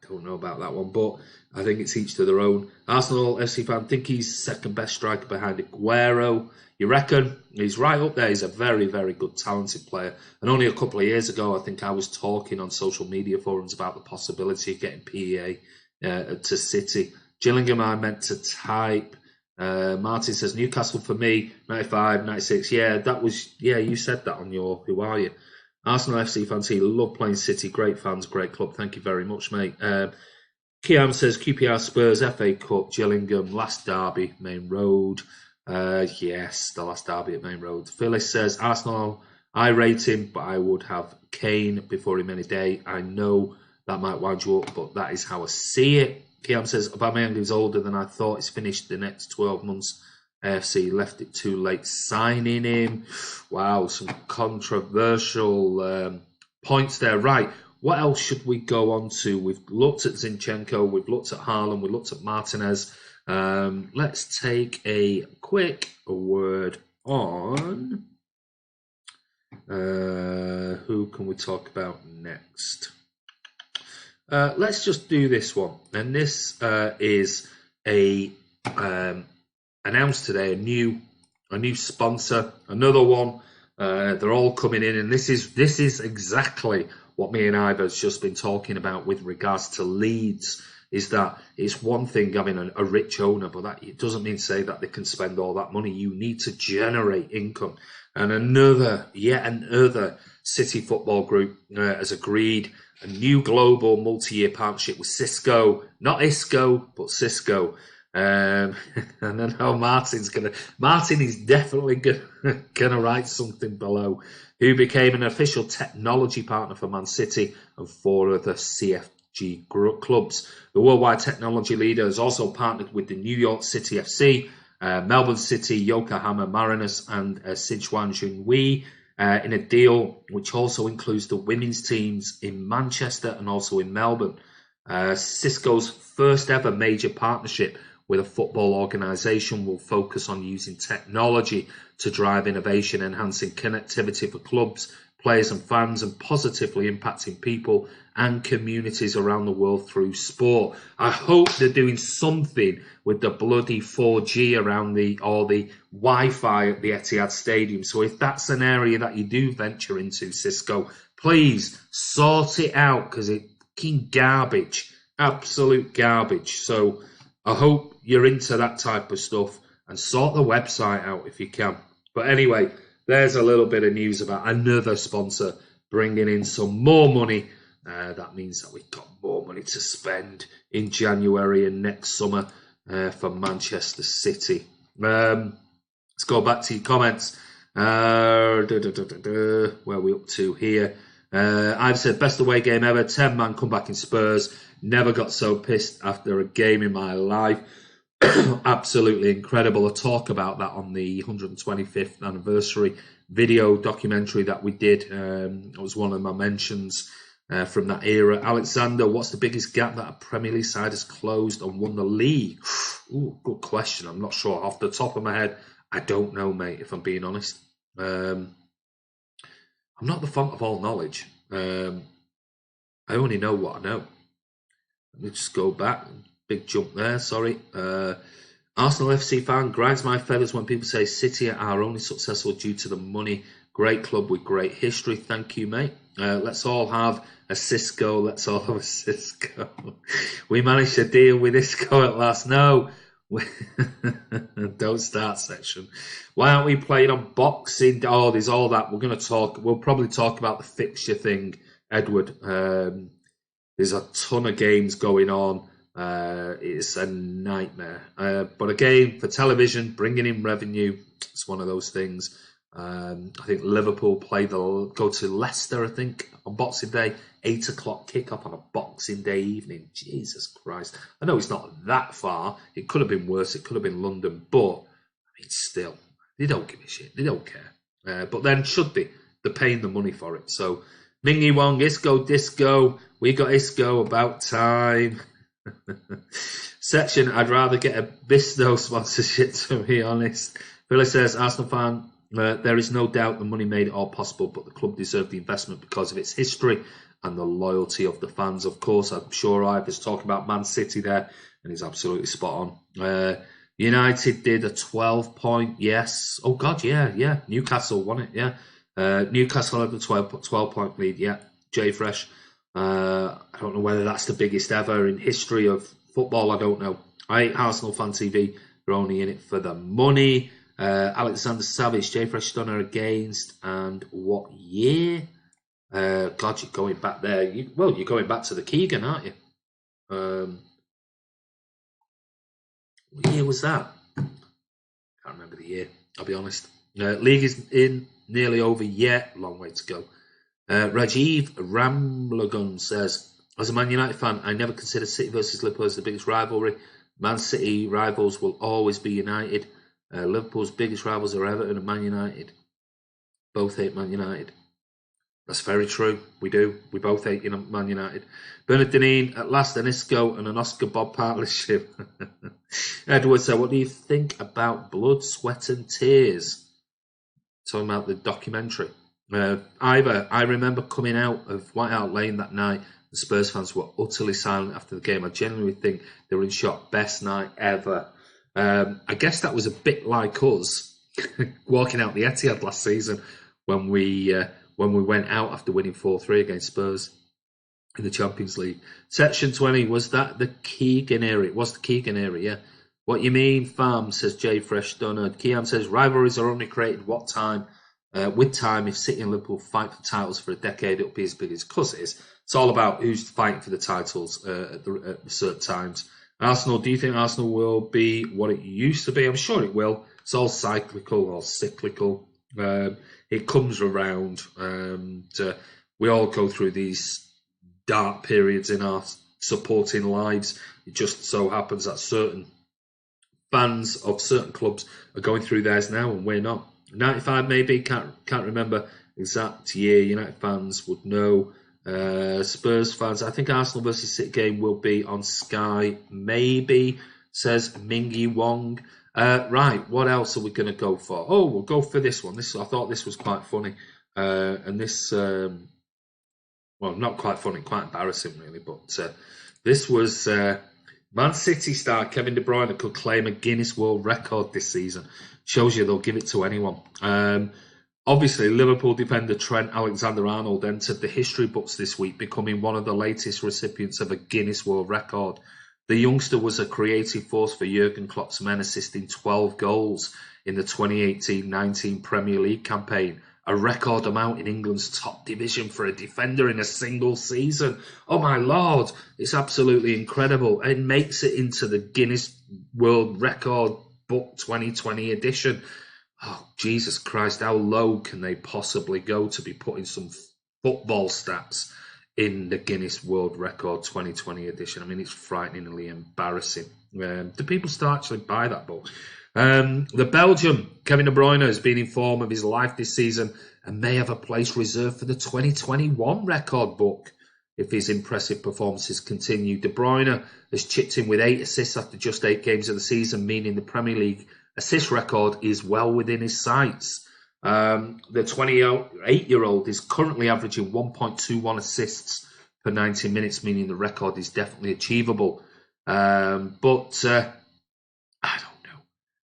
don't know about that one, but I think it's each to their own. Arsenal FC fan, think he's second best striker behind Aguero. You reckon? He's right up there. He's a very, very good, talented player. And only a couple of years ago, I think I was talking on social media forums about the possibility of getting PEA to City. Gillingham, I meant to type. Martin says, Newcastle for me, 95, 96. Yeah, you said that on your Who Are You? Arsenal FC fans, he love playing City. Great fans, great club. Thank you very much, mate. Kiam says, QPR Spurs, FA Cup, Gillingham, last derby, Main Road. Yes, the last derby at Main Road. Phyllis says, Arsenal, I rate him, but I would have Kane before him any day. I know that might wind you up, but that is how I see it. Kiam says, Aubameyang is older than I thought. He's finished the next 12 months. AFC left it too late signing him. Wow, some controversial points there. Right, what else should we go on to? We've looked at Zinchenko, we've looked at Haaland, we've looked at Martinez. Let's take a quick word on who can we talk about next? Let's just do this one. And this is announced today, a new sponsor, another one. They're all coming in, and this is exactly what me and Ivor's just been talking about with regards to Leeds. Is that it's one thing having a rich owner, but that it doesn't mean to say that they can spend all that money. You need to generate income. And yet another City Football Group has agreed a new global multi-year partnership with Cisco, not Isco, but Cisco. And I know Martin is definitely gonna write something below. Who became an official technology partner for Man City and 4 other CFG clubs. The worldwide technology leader has also partnered with the New York City FC, Melbourne City, Yokohama Mariners, and Sichuan Junhui in a deal which also includes the women's teams in Manchester and also in Melbourne. Cisco's first ever major partnership with a football organisation will focus on using technology to drive innovation, enhancing connectivity for clubs, players and fans, and positively impacting people and communities around the world through sport. I hope they're doing something with the bloody 4G around the Wi-Fi at the Etihad Stadium. So if that's an area that you do venture into, Cisco, please sort it out, because it's fucking garbage, absolute garbage. So I hope you're into that type of stuff and sort the website out if you can. But anyway, there's a little bit of news about another sponsor bringing in some more money. That means that we've got more money to spend in January and next summer for Manchester City. Let's go back to your comments. Where are we up to here? I've said best away game ever, 10-man comeback in Spurs. Never got so pissed after a game in my life. Absolutely incredible. I'll talk about that on the 125th anniversary video documentary that we did. It was one of my mentions from that era. Alexander, what's the biggest gap that a Premier League side has closed and won the league? Ooh, good question. I'm not sure. Off the top of my head, I don't know, mate, if I'm being honest. I'm not the font of all knowledge. I only know what I know. Let me just go back. Big jump there, sorry. Arsenal FC fan, grinds my feathers when people say City are only successful due to the money. Great club with great history. Thank you, mate. Let's all have a Cisco. Let's all have a Cisco. We managed to deal with Isco at last. No. Don't start section. Why aren't we playing on Boxing? Oh, there's all that. We'll probably talk about the fixture thing, Edward. There's a ton of games going on. It's a nightmare. But again, for television, bringing in revenue, it's one of those things. I think Liverpool go to Leicester, I think, on Boxing Day. 8 o'clock kickoff on a Boxing Day evening. Jesus Christ. I know it's not that far. It could have been worse. It could have been London. But, I mean, still, they don't give a shit. They don't care. But then, should they? They're paying the money for it. So, Mingy Wong, Isco, Disco. We got Isco, about time. Section, I'd rather get a Bisto sponsorship, to be honest. Philly says, Arsenal fan, there is no doubt the money made it all possible, but the club deserved the investment because of its history and the loyalty of the fans. Of course, I'm sure Ivor's talking about Man City there, and he's absolutely spot on. United did a 12-point, yes. Oh, God, yeah. Newcastle won it, yeah. Newcastle had the 12-point lead, yeah. Jay Fresh. I don't know whether that's the biggest ever in history of football. I don't know. I hate Arsenal Fan TV. They're only in it for the money. Alexander Savage, Jay Fresh Stunner against, and what year? God, you're going back there. You're going back to the Keegan, aren't you? What year was that? Can't remember the year, I'll be honest. League is in, nearly over yet. Long way to go. Rajiv Ramlagun says, as a Man United fan, I never consider City versus Liverpool as the biggest rivalry. Man City rivals will always be United. Liverpool's biggest rivals are Everton and Man United. Both hate Man United. That's very true. We do. We both hate Man United. Bernard Deneen, at last an Isco and an Oscar Bob partnership. Edward said, what do you think about Blood, Sweat and Tears? Talking about the documentary. Ivor, I remember coming out of White Hart Lane that night. The Spurs fans were utterly silent after the game. I genuinely think they were in shock. Best night ever. I guess that was a bit like us walking out the Etihad last season when we went out after winning 4-3 against Spurs in the Champions League. Section 20, was that the Keegan era? It was the Keegan era, yeah. What you mean, fam, says Jay Fresh Dunner. Kiam says, rivalries are only created with time. If City and Liverpool fight for titles for a decade, it'll be as big as, of course it is. It's all about who's fighting for the titles at certain times. Arsenal, do you think Arsenal will be what it used to be? I'm sure it will. It's all cyclical or cyclical. It comes around. And we all go through these dark periods in our supporting lives. It just so happens that certain fans of certain clubs are going through theirs now and we're not. 95 maybe, can't remember exact year. United fans would know. Spurs fans, I think Arsenal versus City game will be on Sky maybe, says Mingy Wong. Right, what else are we going to go for? Oh, we'll go for this one. I thought this was quite funny. And this, well, not quite funny, quite embarrassing really, but this was Man City star Kevin De Bruyne could claim a Guinness World Record this season. Shows you they'll give it to anyone. Obviously, Liverpool defender Trent Alexander-Arnold entered the history books this week, becoming one of the latest recipients of a Guinness World Record. The youngster was a creative force for Jurgen Klopp's men, assisting 12 goals in the 2018-19 Premier League campaign, a record amount in England's top division for a defender in a single season. Oh my Lord, it's absolutely incredible. It makes it into the Guinness World Record Book 2020 edition. Oh, Jesus Christ, how low can they possibly go to be putting some football stats in the Guinness World Record 2020 edition? I mean, it's frighteningly embarrassing. Do people still actually buy that book? The Belgian, Kevin De Bruyne, has been in form of his life this season and may have a place reserved for the 2021 record book if his impressive performances continue. De Bruyne has chipped in with 8 assists after just 8 games of the season, meaning the Premier League assist record is well within his sights. The 28-year-old is currently averaging 1.21 assists per 90 minutes, meaning the record is definitely achievable. But I don't know.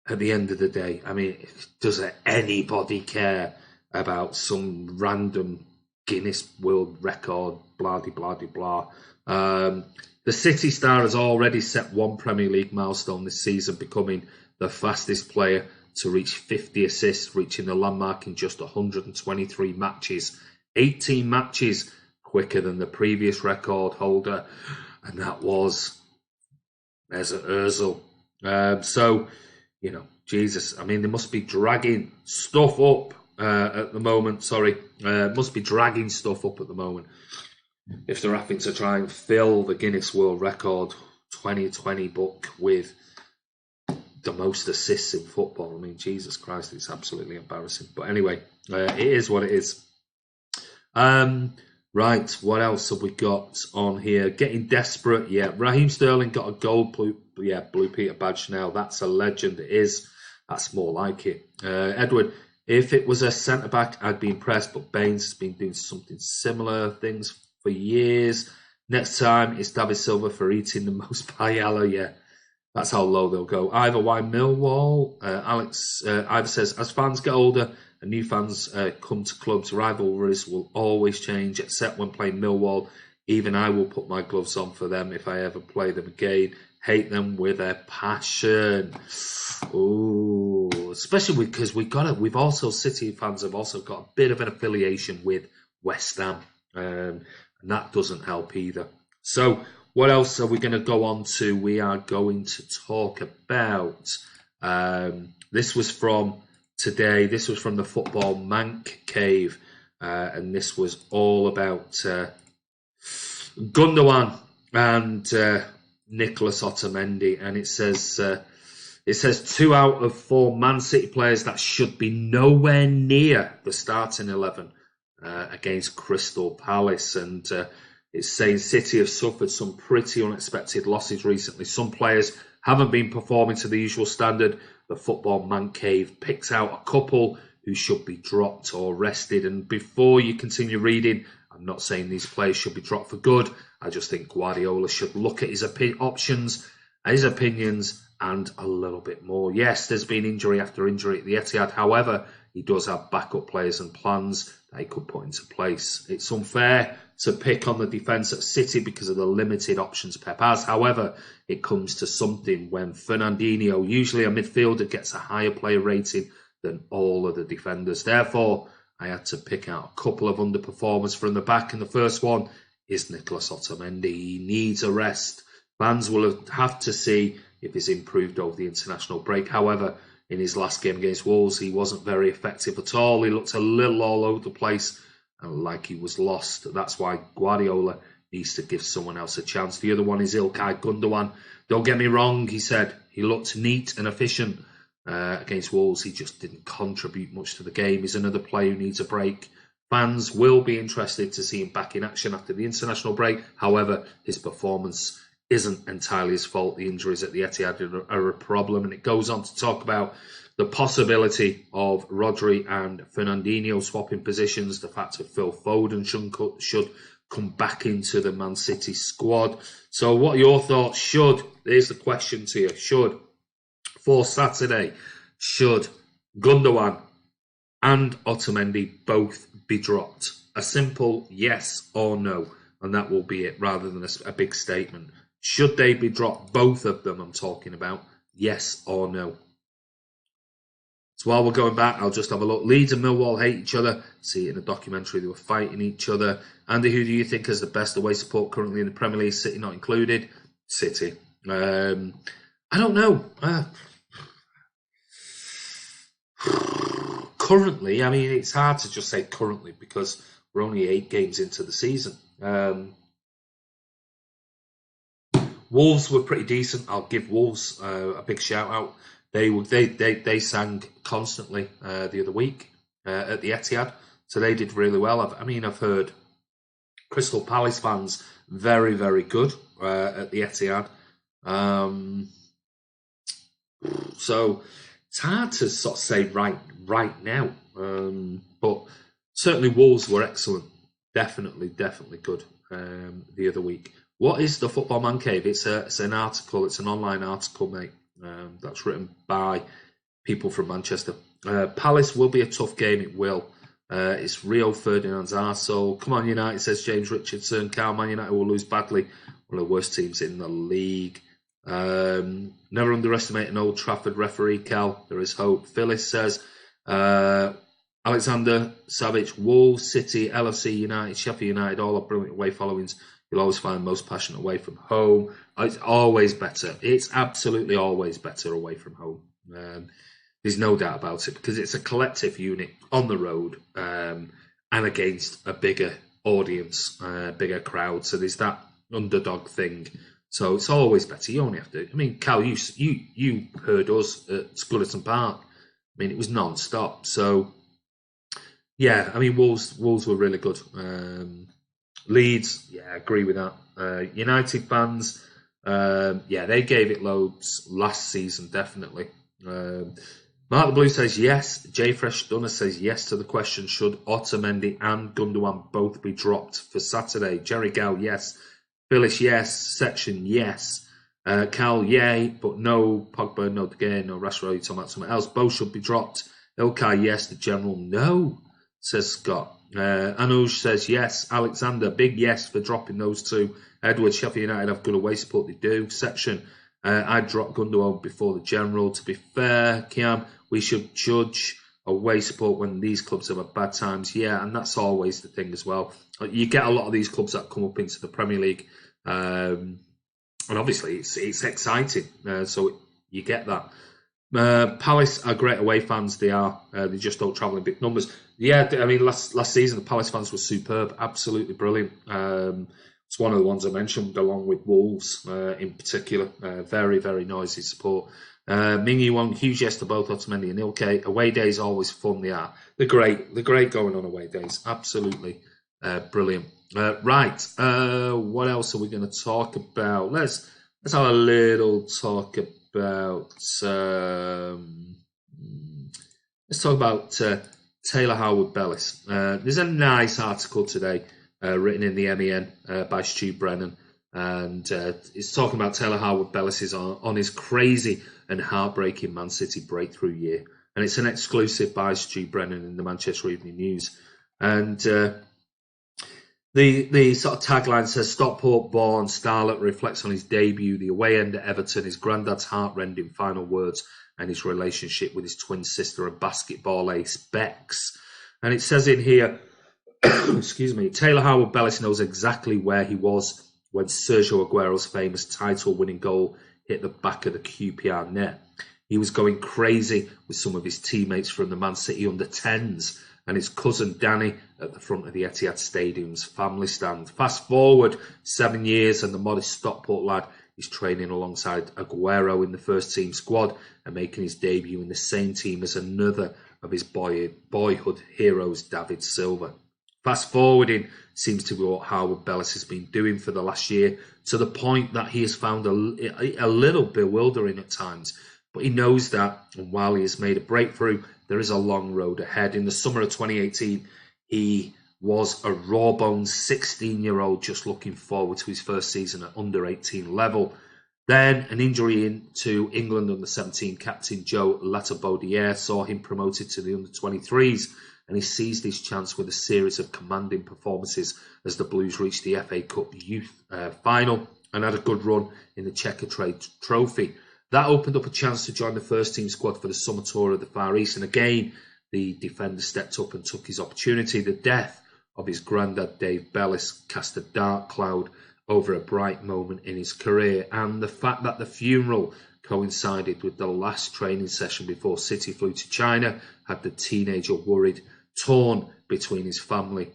At the end of the day, I mean, does anybody care about some random Guinness World Record, blah, blah, blah, blah. The City star has already set one Premier League milestone this season, becoming the fastest player to reach 50 assists, reaching the landmark in just 123 matches. 18 matches quicker than the previous record holder, and that was Mesut Ozil. So, you know, Jesus, I mean, they must be dragging stuff up at the moment. Must be dragging stuff up at the moment if they're having to try and fill the Guinness World Record 2020 book with the most assists in football. I mean, Jesus Christ, it's absolutely embarrassing. But anyway, it is what it is. Right, what else have we got on here? Getting desperate, yeah. Raheem Sterling got a gold Blue Peter badge now. That's a legend. It is. That's more like it. Edward, if it was a centre-back, I'd be impressed, but Baines has been doing something similar things for years. Next time, it's David Silva for eating the most paella, yeah. That's how low they'll go. Ivor, why Millwall? Alex Ivor says, as fans get older and new fans come to clubs, rivalries will always change, except when playing Millwall. Even I will put my gloves on for them if I ever play them again. Hate them with a passion. Ooh, especially because we've also, City fans have also got a bit of an affiliation with West Ham. And that doesn't help either. So, what else are we going to go on to? We are going to talk about, this was from today, this was from the Football Mank Cave, and this was all about Gundogan and Nicolas Otamendi, and it says 2 out of 4 Man City players that should be nowhere near the starting 11 against Crystal Palace, and it's saying City have suffered some pretty unexpected losses recently. Some players haven't been performing to the usual standard. The Football Man Cave picks out a couple who should be dropped or rested. And before you continue reading, I'm not saying these players should be dropped for good. I just think Guardiola should look at his options, his opinions, and a little bit more. Yes, there's been injury after injury at the Etihad. However, he does have backup players and plans that he could put into place. It's unfair to pick on the defence at City because of the limited options Pep has. However, it comes to something when Fernandinho, usually a midfielder, gets a higher player rating than all of the defenders. Therefore, I had to pick out a couple of underperformers from the back, and the first one is Nicolas Otamendi. He needs a rest. Fans will have to see if he's improved over the international break. However, in his last game against Wolves, he wasn't very effective at all. He looked a little all over the place and like he was lost. That's why Guardiola needs to give someone else a chance. The other one is Ilkay Gundogan. Don't get me wrong, he said. He looked neat and efficient against Wolves. He just didn't contribute much to the game. He's another player who needs a break. Fans will be interested to see him back in action after the international break. However, his performance isn't entirely his fault. The injuries at the Etihad are a problem. And it goes on to talk about the possibility of Rodri and Fernandinho swapping positions, the fact that Phil Foden should come back into the Man City squad. So what are your thoughts? Here's the question to you, for Saturday, should Gundogan and Otamendi both be dropped? A simple yes or no, and that will be it, rather than a big statement. Should they be dropped? Both of them I'm talking about. Yes or no? So while we're going back, I'll just have a look. Leeds and Millwall hate each other. See it in a documentary, they were fighting each other. Andy, who do you think has the best away support currently in the Premier League? City not included. City. I don't know. Currently, I mean, it's hard to just say currently because we're only 8 games into the season. Wolves were pretty decent. I'll give Wolves a big shout out. They sang constantly the other week at the Etihad, so they did really well. I've heard Crystal Palace fans very, very good at the Etihad. So it's hard to sort of say right now, but certainly Wolves were excellent. Definitely good the other week. What is the Football Man Cave? It's an article. It's an online article, mate. That's written by people from Manchester. Palace will be a tough game. It will. It's Rio Ferdinand's arsehole. Come on, United, says James Richardson. Man United will lose badly. One of the worst teams in the league. Never underestimate an Old Trafford referee, Cal. There is hope. Phyllis says, Alexander Savage, Wolves, City, LFC, United, Sheffield United, all are brilliant away followings. You'll always find most passionate away from home. It's always better. It's absolutely always better away from home. There's no doubt about it because it's a collective unit on the road and against a bigger audience, bigger crowd. So there's that underdog thing. So it's always better. You only have to. I mean, Cal, you heard us at Goodison Park. I mean, it was non-stop. So yeah, I mean, Wolves were really good. Leeds, yeah, I agree with that. United fans, they gave it loads last season, definitely. Mark the Blue says yes. J Fresh Stunner says yes to the question, should Otamendi and Gundogan both be dropped for Saturday? Jerry Gow, yes. Phyllis, yes. Section, yes. Cal, yay, but no. Pogba, no De Gea, no Rashford. You're talking about something else. Both should be dropped. Ilkay, yes. The General, no, says Scott. Anuj says yes. Alexander, big yes for dropping those two. Edward, Sheffield United have good away support. They do. Section, I'd drop Gundogan before the General. To be fair, Kiam, we should judge away support when these clubs have had bad times. Yeah, and that's always the thing as well. You get a lot of these clubs that come up into the Premier League, and obviously it's exciting. So you get that. Palace are great away fans. They are. They just don't travel in big numbers. Yeah, I mean, last season the Palace fans were superb, absolutely brilliant. It's one of the ones I mentioned, along with Wolves in particular. Very, very noisy support. Mingy Wong, huge yes to both Otamendi and Ilkay. Away days always fun. They are. They're great. They're great going on away days. Absolutely brilliant. Right. What else are we going to talk about? Let's have a little talk about. Let's talk about Taylor Harwood-Bellis. There's a nice article today written in the MEN by Stu Brennan, and it's talking about Taylor Harwood-Bellis on his crazy and heartbreaking Man City breakthrough year, and it's an exclusive by Stu Brennan in the Manchester Evening News. And the sort of tagline says, Stockport-born starlet reflects on his debut, the away end at Everton, his granddad's heart-rending final words, and his relationship with his twin sister and basketball ace, Bex. And it says in here, excuse me, Taylor Harwood-Bellis knows exactly where he was when Sergio Aguero's famous title-winning goal hit the back of the QPR net. He was going crazy with some of his teammates from the Man City under-10s and his cousin Danny at the front of the Etihad Stadium's family stand. Fast forward 7 years and the modest Stockport lad is training alongside Aguero in the first team squad and making his debut in the same team as another of his boyhood heroes, David Silva. Fast forwarding seems to be what Harwood-Bellis has been doing for the last year, to the point that he has found a little bewildering at times. But he knows that, and while he has made a breakthrough, there is a long road ahead. In the summer of 2018, he was a raw-boned 16-year-old just looking forward to his first season at under-18 level. Then an injury into England under-17 captain Joe Lautaro saw him promoted to the under-23s, and he seized his chance with a series of commanding performances as the Blues reached the FA Cup Youth final and had a good run in the Checkatrade Trophy. That opened up a chance to join the first team squad for the summer tour of the Far East, and again the defender stepped up and took his opportunity. The death of his granddad Dave Bellis cast a dark cloud over a bright moment in his career, and the fact that the funeral coincided with the last training session before City flew to China had the teenager worried, torn between his family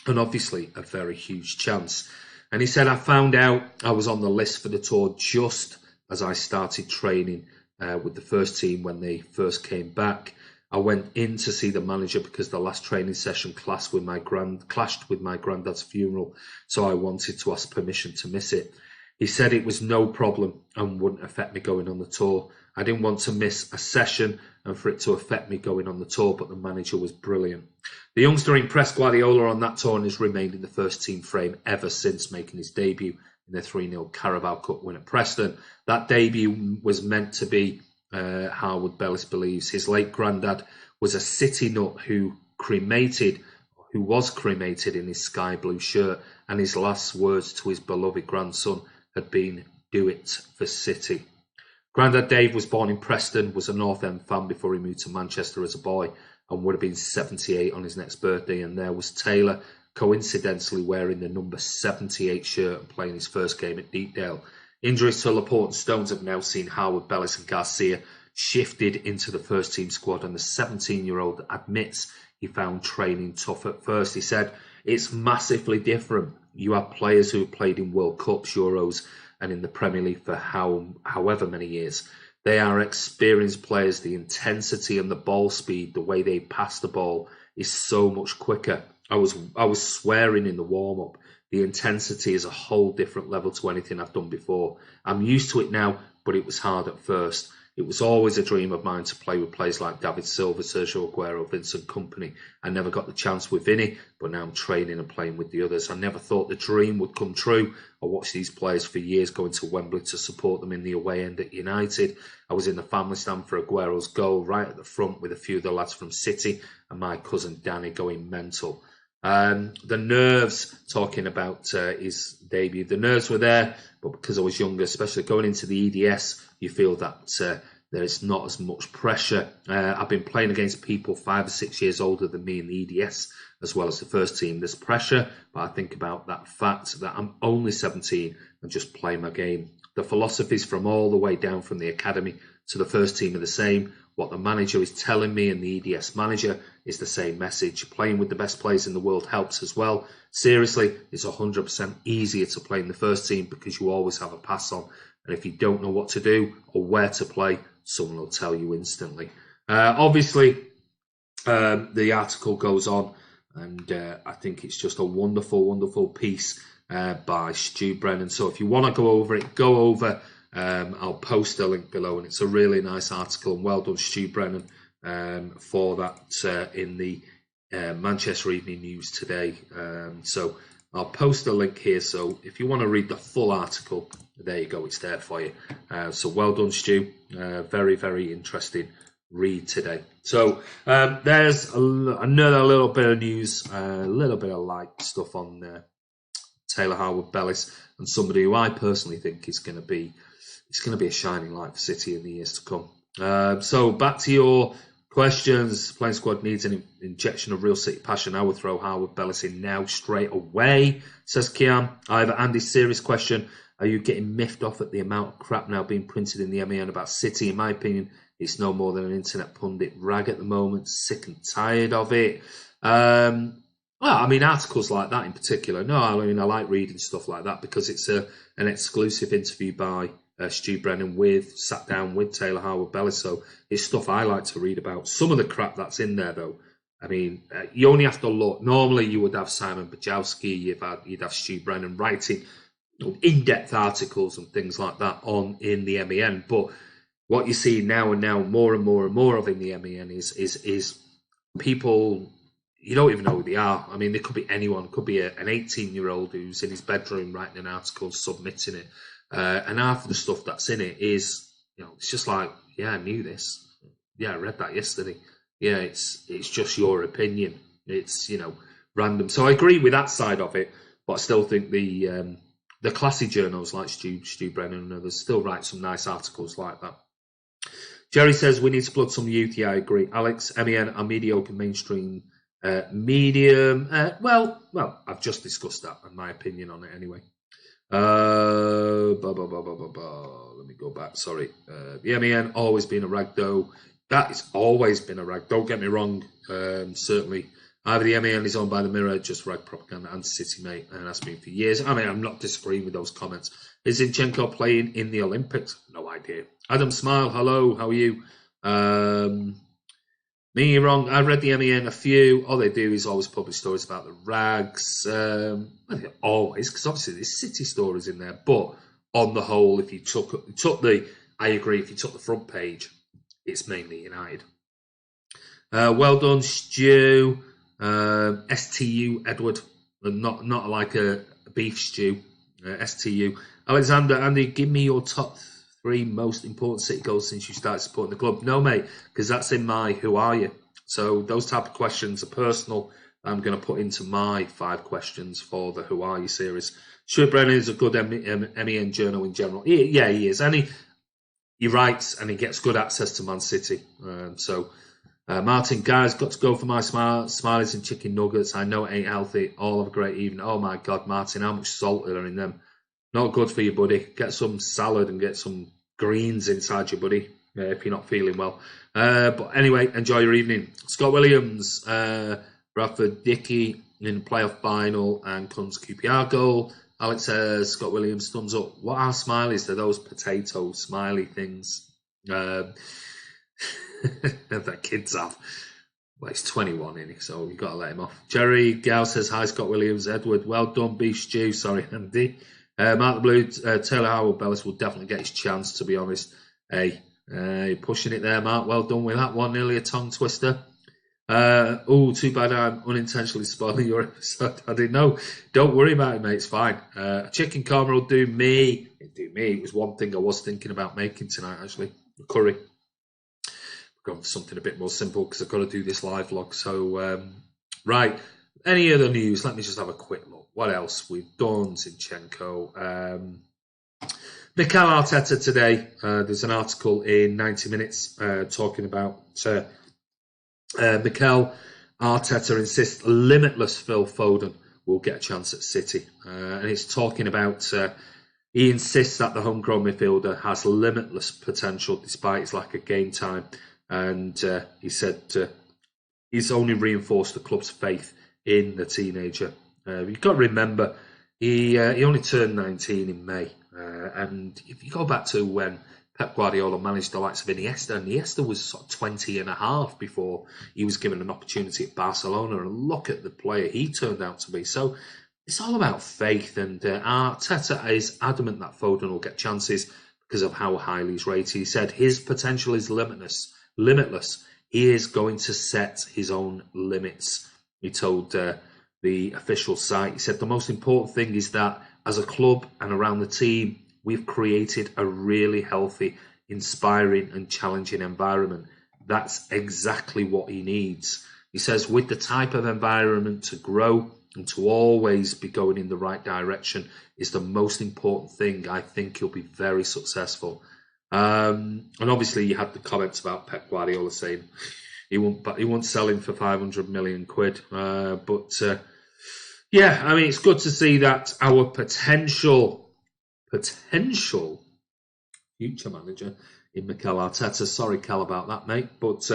and obviously a very huge chance. And he said, I found out I was on the list for the tour just as I started training with the first team when they first came back. I went in to see the manager because the last training session clashed with my granddad's funeral, so I wanted to ask permission to miss it. He said it was no problem and wouldn't affect me going on the tour. I didn't want to miss a session and for it to affect me going on the tour, but the manager was brilliant. The youngster impressed Guardiola on that tour and has remained in the first team frame ever since making his debut in the 3-0 Carabao Cup win at Preston. That debut was meant to be, Harwood-Bellis believes, his late granddad was a City nut who was cremated in his sky blue shirt, and his last words to his beloved grandson had been, do it for City. Grandad Dave was born in Preston, was a North End fan before he moved to Manchester as a boy, and would have been 78 on his next birthday. And there was Taylor, coincidentally wearing the number 78 shirt and playing his first game at Deepdale. Injuries to Laporte and Stones have now seen Harwood-Bellis and Garcia shifted into the first team squad, and the 17-year-old admits he found training tough at first. He said, it's massively different. You have players who have played in World Cups, Euros, and in the Premier League for however many years. They are experienced players. The intensity and the ball speed, the way they pass the ball is so much quicker. I was swearing in the warm-up. The intensity is a whole different level to anything I've done before. I'm used to it now, but it was hard at first. It was always a dream of mine to play with players like David Silva, Sergio Aguero, Vincent Kompany. I never got the chance with Vinny, but now I'm training and playing with the others. I never thought the dream would come true. I watched these players for years going to Wembley to support them in the away end at United. I was in the family stand for Aguero's goal right at the front with a few of the lads from City and my cousin Danny going mental. The nerves, talking about his debut, the nerves were there, but because I was younger, especially going into the EDS, you feel that there is not as much pressure. I've been playing against people 5 or 6 years older than me in the EDS, as well as the first team. There's pressure, but I think about that fact that I'm only 17 and just playing my game. The philosophies from all the way down from the academy to the first team are the same. What the manager is telling me and the EDS manager is the same message. Playing with the best players in the world helps as well. Seriously, it's 100% easier to play in the first team because you always have a pass on. And if you don't know what to do or where to play, someone will tell you instantly. Obviously, the article goes on, and I think it's just a wonderful, wonderful piece by Stu Brennan. So if you want to go over it, go over. I'll post a link below, and it's a really nice article, and well done Stu Brennan for that in the Manchester Evening News today. So I'll post a link here, so if you want to read the full article, there you go, it's there for you. So well done Stu, very, very interesting read today. So there's another little bit of news, a little bit of light stuff on Taylor Harwood-Bellis, and somebody who I personally think is going to be a shining light for City in the years to come. So back to your questions. Playing squad needs an injection of real City passion. I would throw Harwood-Bellis in now straight away, says Kiam. I have Andy's serious question. Are you getting miffed off at the amount of crap now being printed in the MEN about City? In my opinion, It's no more than an internet pundit rag at the moment. Sick and tired of it. Well, I mean, articles like that in particular. No, I mean, I like reading stuff like that because it's an exclusive interview by Stu Brennan sat down with Taylor Harwood-Bellis. So it's stuff I like to read about. Some of the crap that's in there, though, I mean, you only have to look. Normally, you would have Simon Bajowski, you'd have Stu Brennan writing in-depth articles and things like that in the MEN. But what you see now and more and more of in the MEN is people. You don't even know who they are. I mean, they could be anyone. It could be an 18-year-old who's in his bedroom writing an article, submitting it. And half of the stuff that's in it is, it's just like, yeah, I knew this. Yeah, I read that yesterday. Yeah, it's just your opinion. It's, random. So I agree with that side of it, but I still think the classy journals like Stu Brennan and others still write some nice articles like that. Jerry says we need to plug some youth. Yeah, I agree. Alex, MEN are mediocre mainstream. Medium. Well, I've just discussed that and my opinion on it anyway. Let me go back. Sorry. The MEN always been a rag though. That has always been a rag. Don't get me wrong. Certainly, either the MEN is owned by the Mirror, just rag propaganda, and City mate, and that's been for years. I mean, I'm not disagreeing with those comments. Is Zinchenko playing in the Olympics? No idea. Adam Smile, hello. How are you? Me wrong. I read the MEN a few. All they do is always publish stories about the rags. Always, because obviously there's City stories in there. But on the whole, if you I agree. If you took the front page, it's mainly United. Well done, Stu. STU Edward, not like a beef stew. STU Alexander. Andy, give me your top 3 most important City goals since you started supporting the club. No, mate, because that's in my Who Are You? So those type of questions are personal. I'm going to put into my 5 questions for the Who Are You series. Stuart Brennan is a good MEN journal in general. Yeah, he is. And he writes and he gets good access to Man City. Martin, guys, got to go for my smileys and chicken nuggets. I know it ain't healthy. All have a great evening. Oh, my God, Martin, how much salt are in them? Not good for you, buddy. Get some salad and get some greens inside you, buddy, if you're not feeling well. But anyway, enjoy your evening. Scott Williams, Bradford Dickey in the playoff final and Kun's QPR goal. Alex says, Scott Williams, thumbs up. What are smileys? They're those potato smiley things that kids have. Well, he's 21, isn't he? So you've got to let him off. Jerry Gow says, hi, Scott Williams. Edward, well done, beef stew. Sorry, Andy. Mark the Blue, Taylor Harwood-Bellis will definitely get his chance, to be honest. Hey, pushing it there, Mark. Well done with that one. Nearly a tongue twister. Too bad I'm unintentionally spoiling your episode. I didn't know. Don't worry about it, mate. It's fine. Chicken korma will do me. It'd do me. It was one thing I was thinking about making tonight, actually. Curry. We're going for something a bit more simple because I've got to do this live vlog. So, right. Any other news? Let me just have a quick look. What else? We've done Zinchenko. Mikel Arteta today. There's an article in 90 Minutes talking about Mikel Arteta insists limitless Phil Foden will get a chance at City. And it's talking about, he insists that the homegrown midfielder has limitless potential despite his lack of game time. And he said he's only reinforced the club's faith in the teenager. You've got to remember, he only turned 19 in May. And if you go back to when Pep Guardiola managed the likes of Iniesta, and Iniesta was sort of 20 and a half before he was given an opportunity at Barcelona. And look at the player he turned out to be. So it's all about faith. And Arteta is adamant that Foden will get chances because of how highly he's rated. He said his potential is limitless. He is going to set his own limits. He told the official site, he said, the most important thing is that as a club and around the team, we've created a really healthy, inspiring and challenging environment. That's exactly what he needs. He says, with the type of environment to grow and to always be going in the right direction is the most important thing. I think he'll be very successful. And obviously you had the comments about Pep Guardiola saying he won't sell him for 500 million quid. Yeah, I mean, it's good to see that our potential future manager in Mikel Arteta. Sorry, Cal, about that, mate. But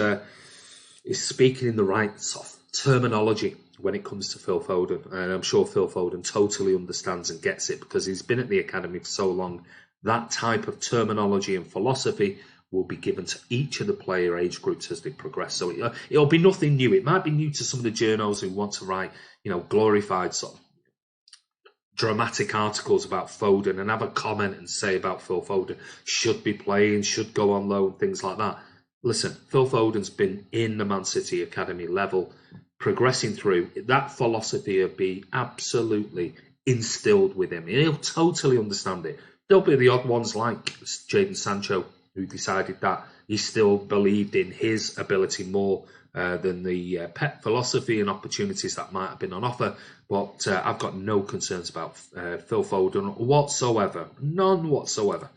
he's speaking in the right sort of terminology when it comes to Phil Foden. And I'm sure Phil Foden totally understands and gets it because he's been at the academy for so long. That type of terminology and philosophy will be given to each of the player age groups as they progress. So it'll be nothing new. It might be new to some of the journals who want to write, glorified sort of dramatic articles about Foden and have a comment and say about Phil Foden should be playing, should go on loan, things like that. Listen, Phil Foden's been in the Man City academy level, progressing through. That philosophy will be absolutely instilled with him. He'll totally understand it. There'll be the odd ones like Jadon Sancho, who decided that he still believed in his ability more than the Pep philosophy and opportunities that might have been on offer. But I've got no concerns about Phil Foden whatsoever. None whatsoever.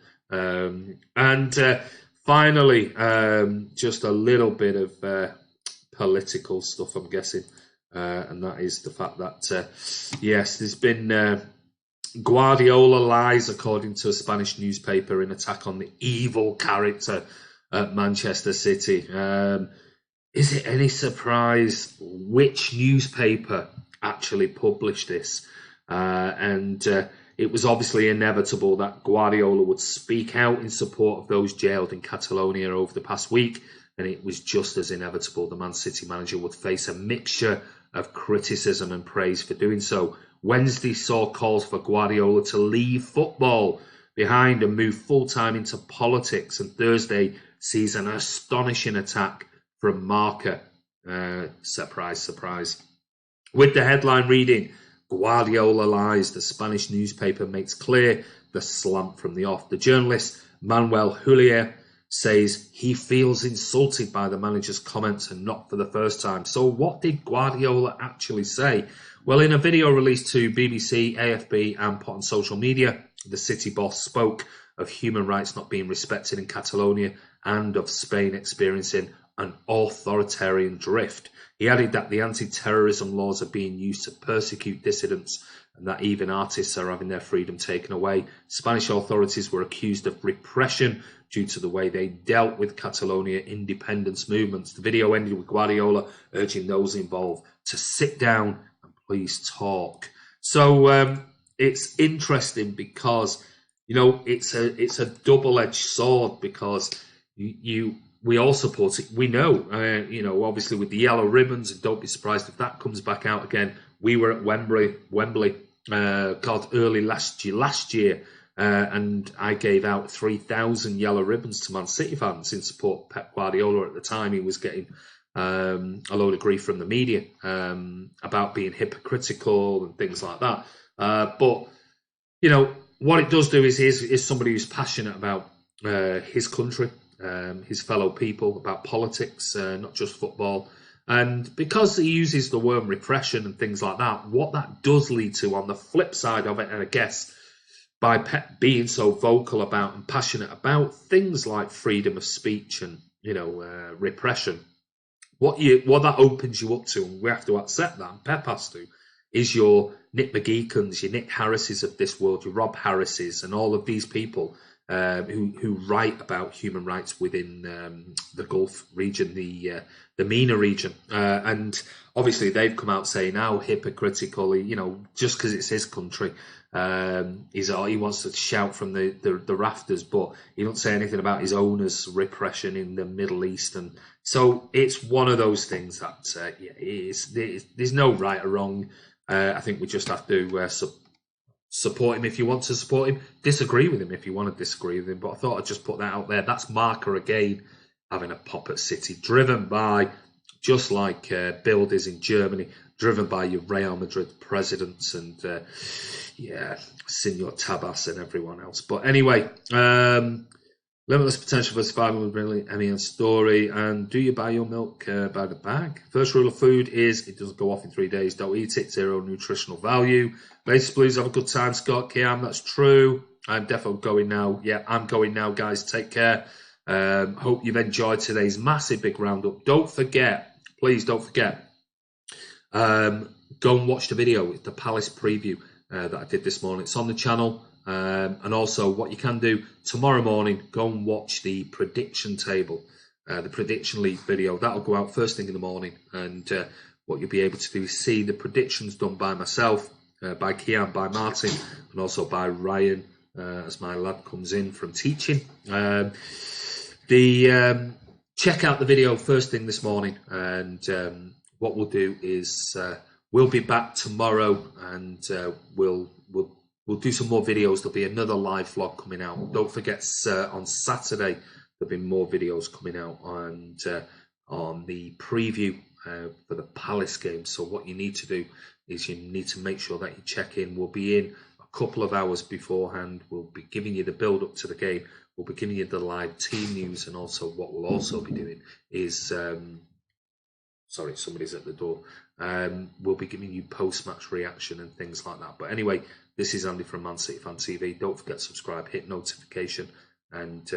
Finally, just a little bit of political stuff, I'm guessing. And that is the fact that, yes, there's been Guardiola lies, according to a Spanish newspaper, in attack on the evil character at Manchester City. Is it any surprise which newspaper actually published this? It was obviously inevitable that Guardiola would speak out in support of those jailed in Catalonia over the past week, and it was just as inevitable the Man City manager would face a mixture of criticism and praise for doing so. Wednesday saw calls for Guardiola to leave football behind and move full-time into politics, and Thursday sees an astonishing attack from Marca. Surprise, surprise. With the headline reading, Guardiola lies, the Spanish newspaper makes clear the slant from the off. The journalist Manuel Julia says he feels insulted by the manager's comments, and not for the first time. So what did Guardiola actually say? Well, in a video released to BBC, AFB and put on social media, the City boss spoke of human rights not being respected in Catalonia and of Spain experiencing an authoritarian drift. He added that the anti-terrorism laws are being used to persecute dissidents and that even artists are having their freedom taken away. Spanish authorities were accused of repression due to the way they dealt with Catalonia independence movements. The video ended with Guardiola urging those involved to sit down and please talk. So it's interesting because, it's a double-edged sword because we all support it. We know, obviously with the yellow ribbons, and don't be surprised if that comes back out again. We were at Wembley, early last year, and I gave out 3,000 yellow ribbons to Man City fans in support of Pep Guardiola. At the time, he was getting a load of grief from the media about being hypocritical and things like that. But what it does do is somebody who's passionate about his country, his fellow people, about politics, not just football. And because he uses the word repression and things like that, what that does lead to on the flip side of it, and I guess by Pep being so vocal about and passionate about things like freedom of speech and, repression, what that opens you up to, and we have to accept that, and Pep has to, is your Nick McGeechans, your Nick Harrises of this world, your Rob Harrises, and all of these people who write about human rights within the Gulf region, the MENA region. And obviously they've come out saying how hypocritical, just because it's his country, he wants to shout from the rafters, but he don't say anything about his owners' repression in the Middle East. And so it's one of those things that, there's no right or wrong. I think we just have to support him if you want to support him, disagree with him if you want to disagree with him. But I thought I'd just put that out there. That's Marca again, having a pop at City, driven by, just like builders in Germany, driven by your Real Madrid presidents and, Senor Tabas and everyone else. But anyway, limitless potential for survival with brilliant Emmy and Story. And do you buy your milk by the bag? First rule of food is it doesn't go off in 3 days. Don't eat it. Zero nutritional value. Basis Blues, have a good time, Scott. Kiam, that's true. I'm definitely going now. Yeah, I'm going now, guys. Take care. Hope you've enjoyed today's massive big roundup. Don't forget, please don't forget, go and watch the video with the Palace preview that I did this morning. It's on the channel. And also what you can do tomorrow morning, go and watch the prediction table, the prediction league video. That'll go out first thing in the morning, and what you'll be able to do is see the predictions done by myself, by Kiam, by Martin, and also by Ryan, as my lad comes in from teaching. Check out the video first thing this morning, and what we'll do is we'll be back tomorrow, and we'll do some more videos. There'll be another live vlog coming out. Don't forget, on Saturday there'll be more videos coming out, and on the preview for the Palace game. So what you need to do is you need to make sure that you check in. We'll be in a couple of hours beforehand. We'll be giving you the build up to the game. We'll be giving you the live team news, and also what we'll also be doing is sorry, somebody's at the door. We'll be giving you post-match reaction and things like that. But anyway, this is Andy from Man City Fan TV. Don't forget to subscribe, hit notification, and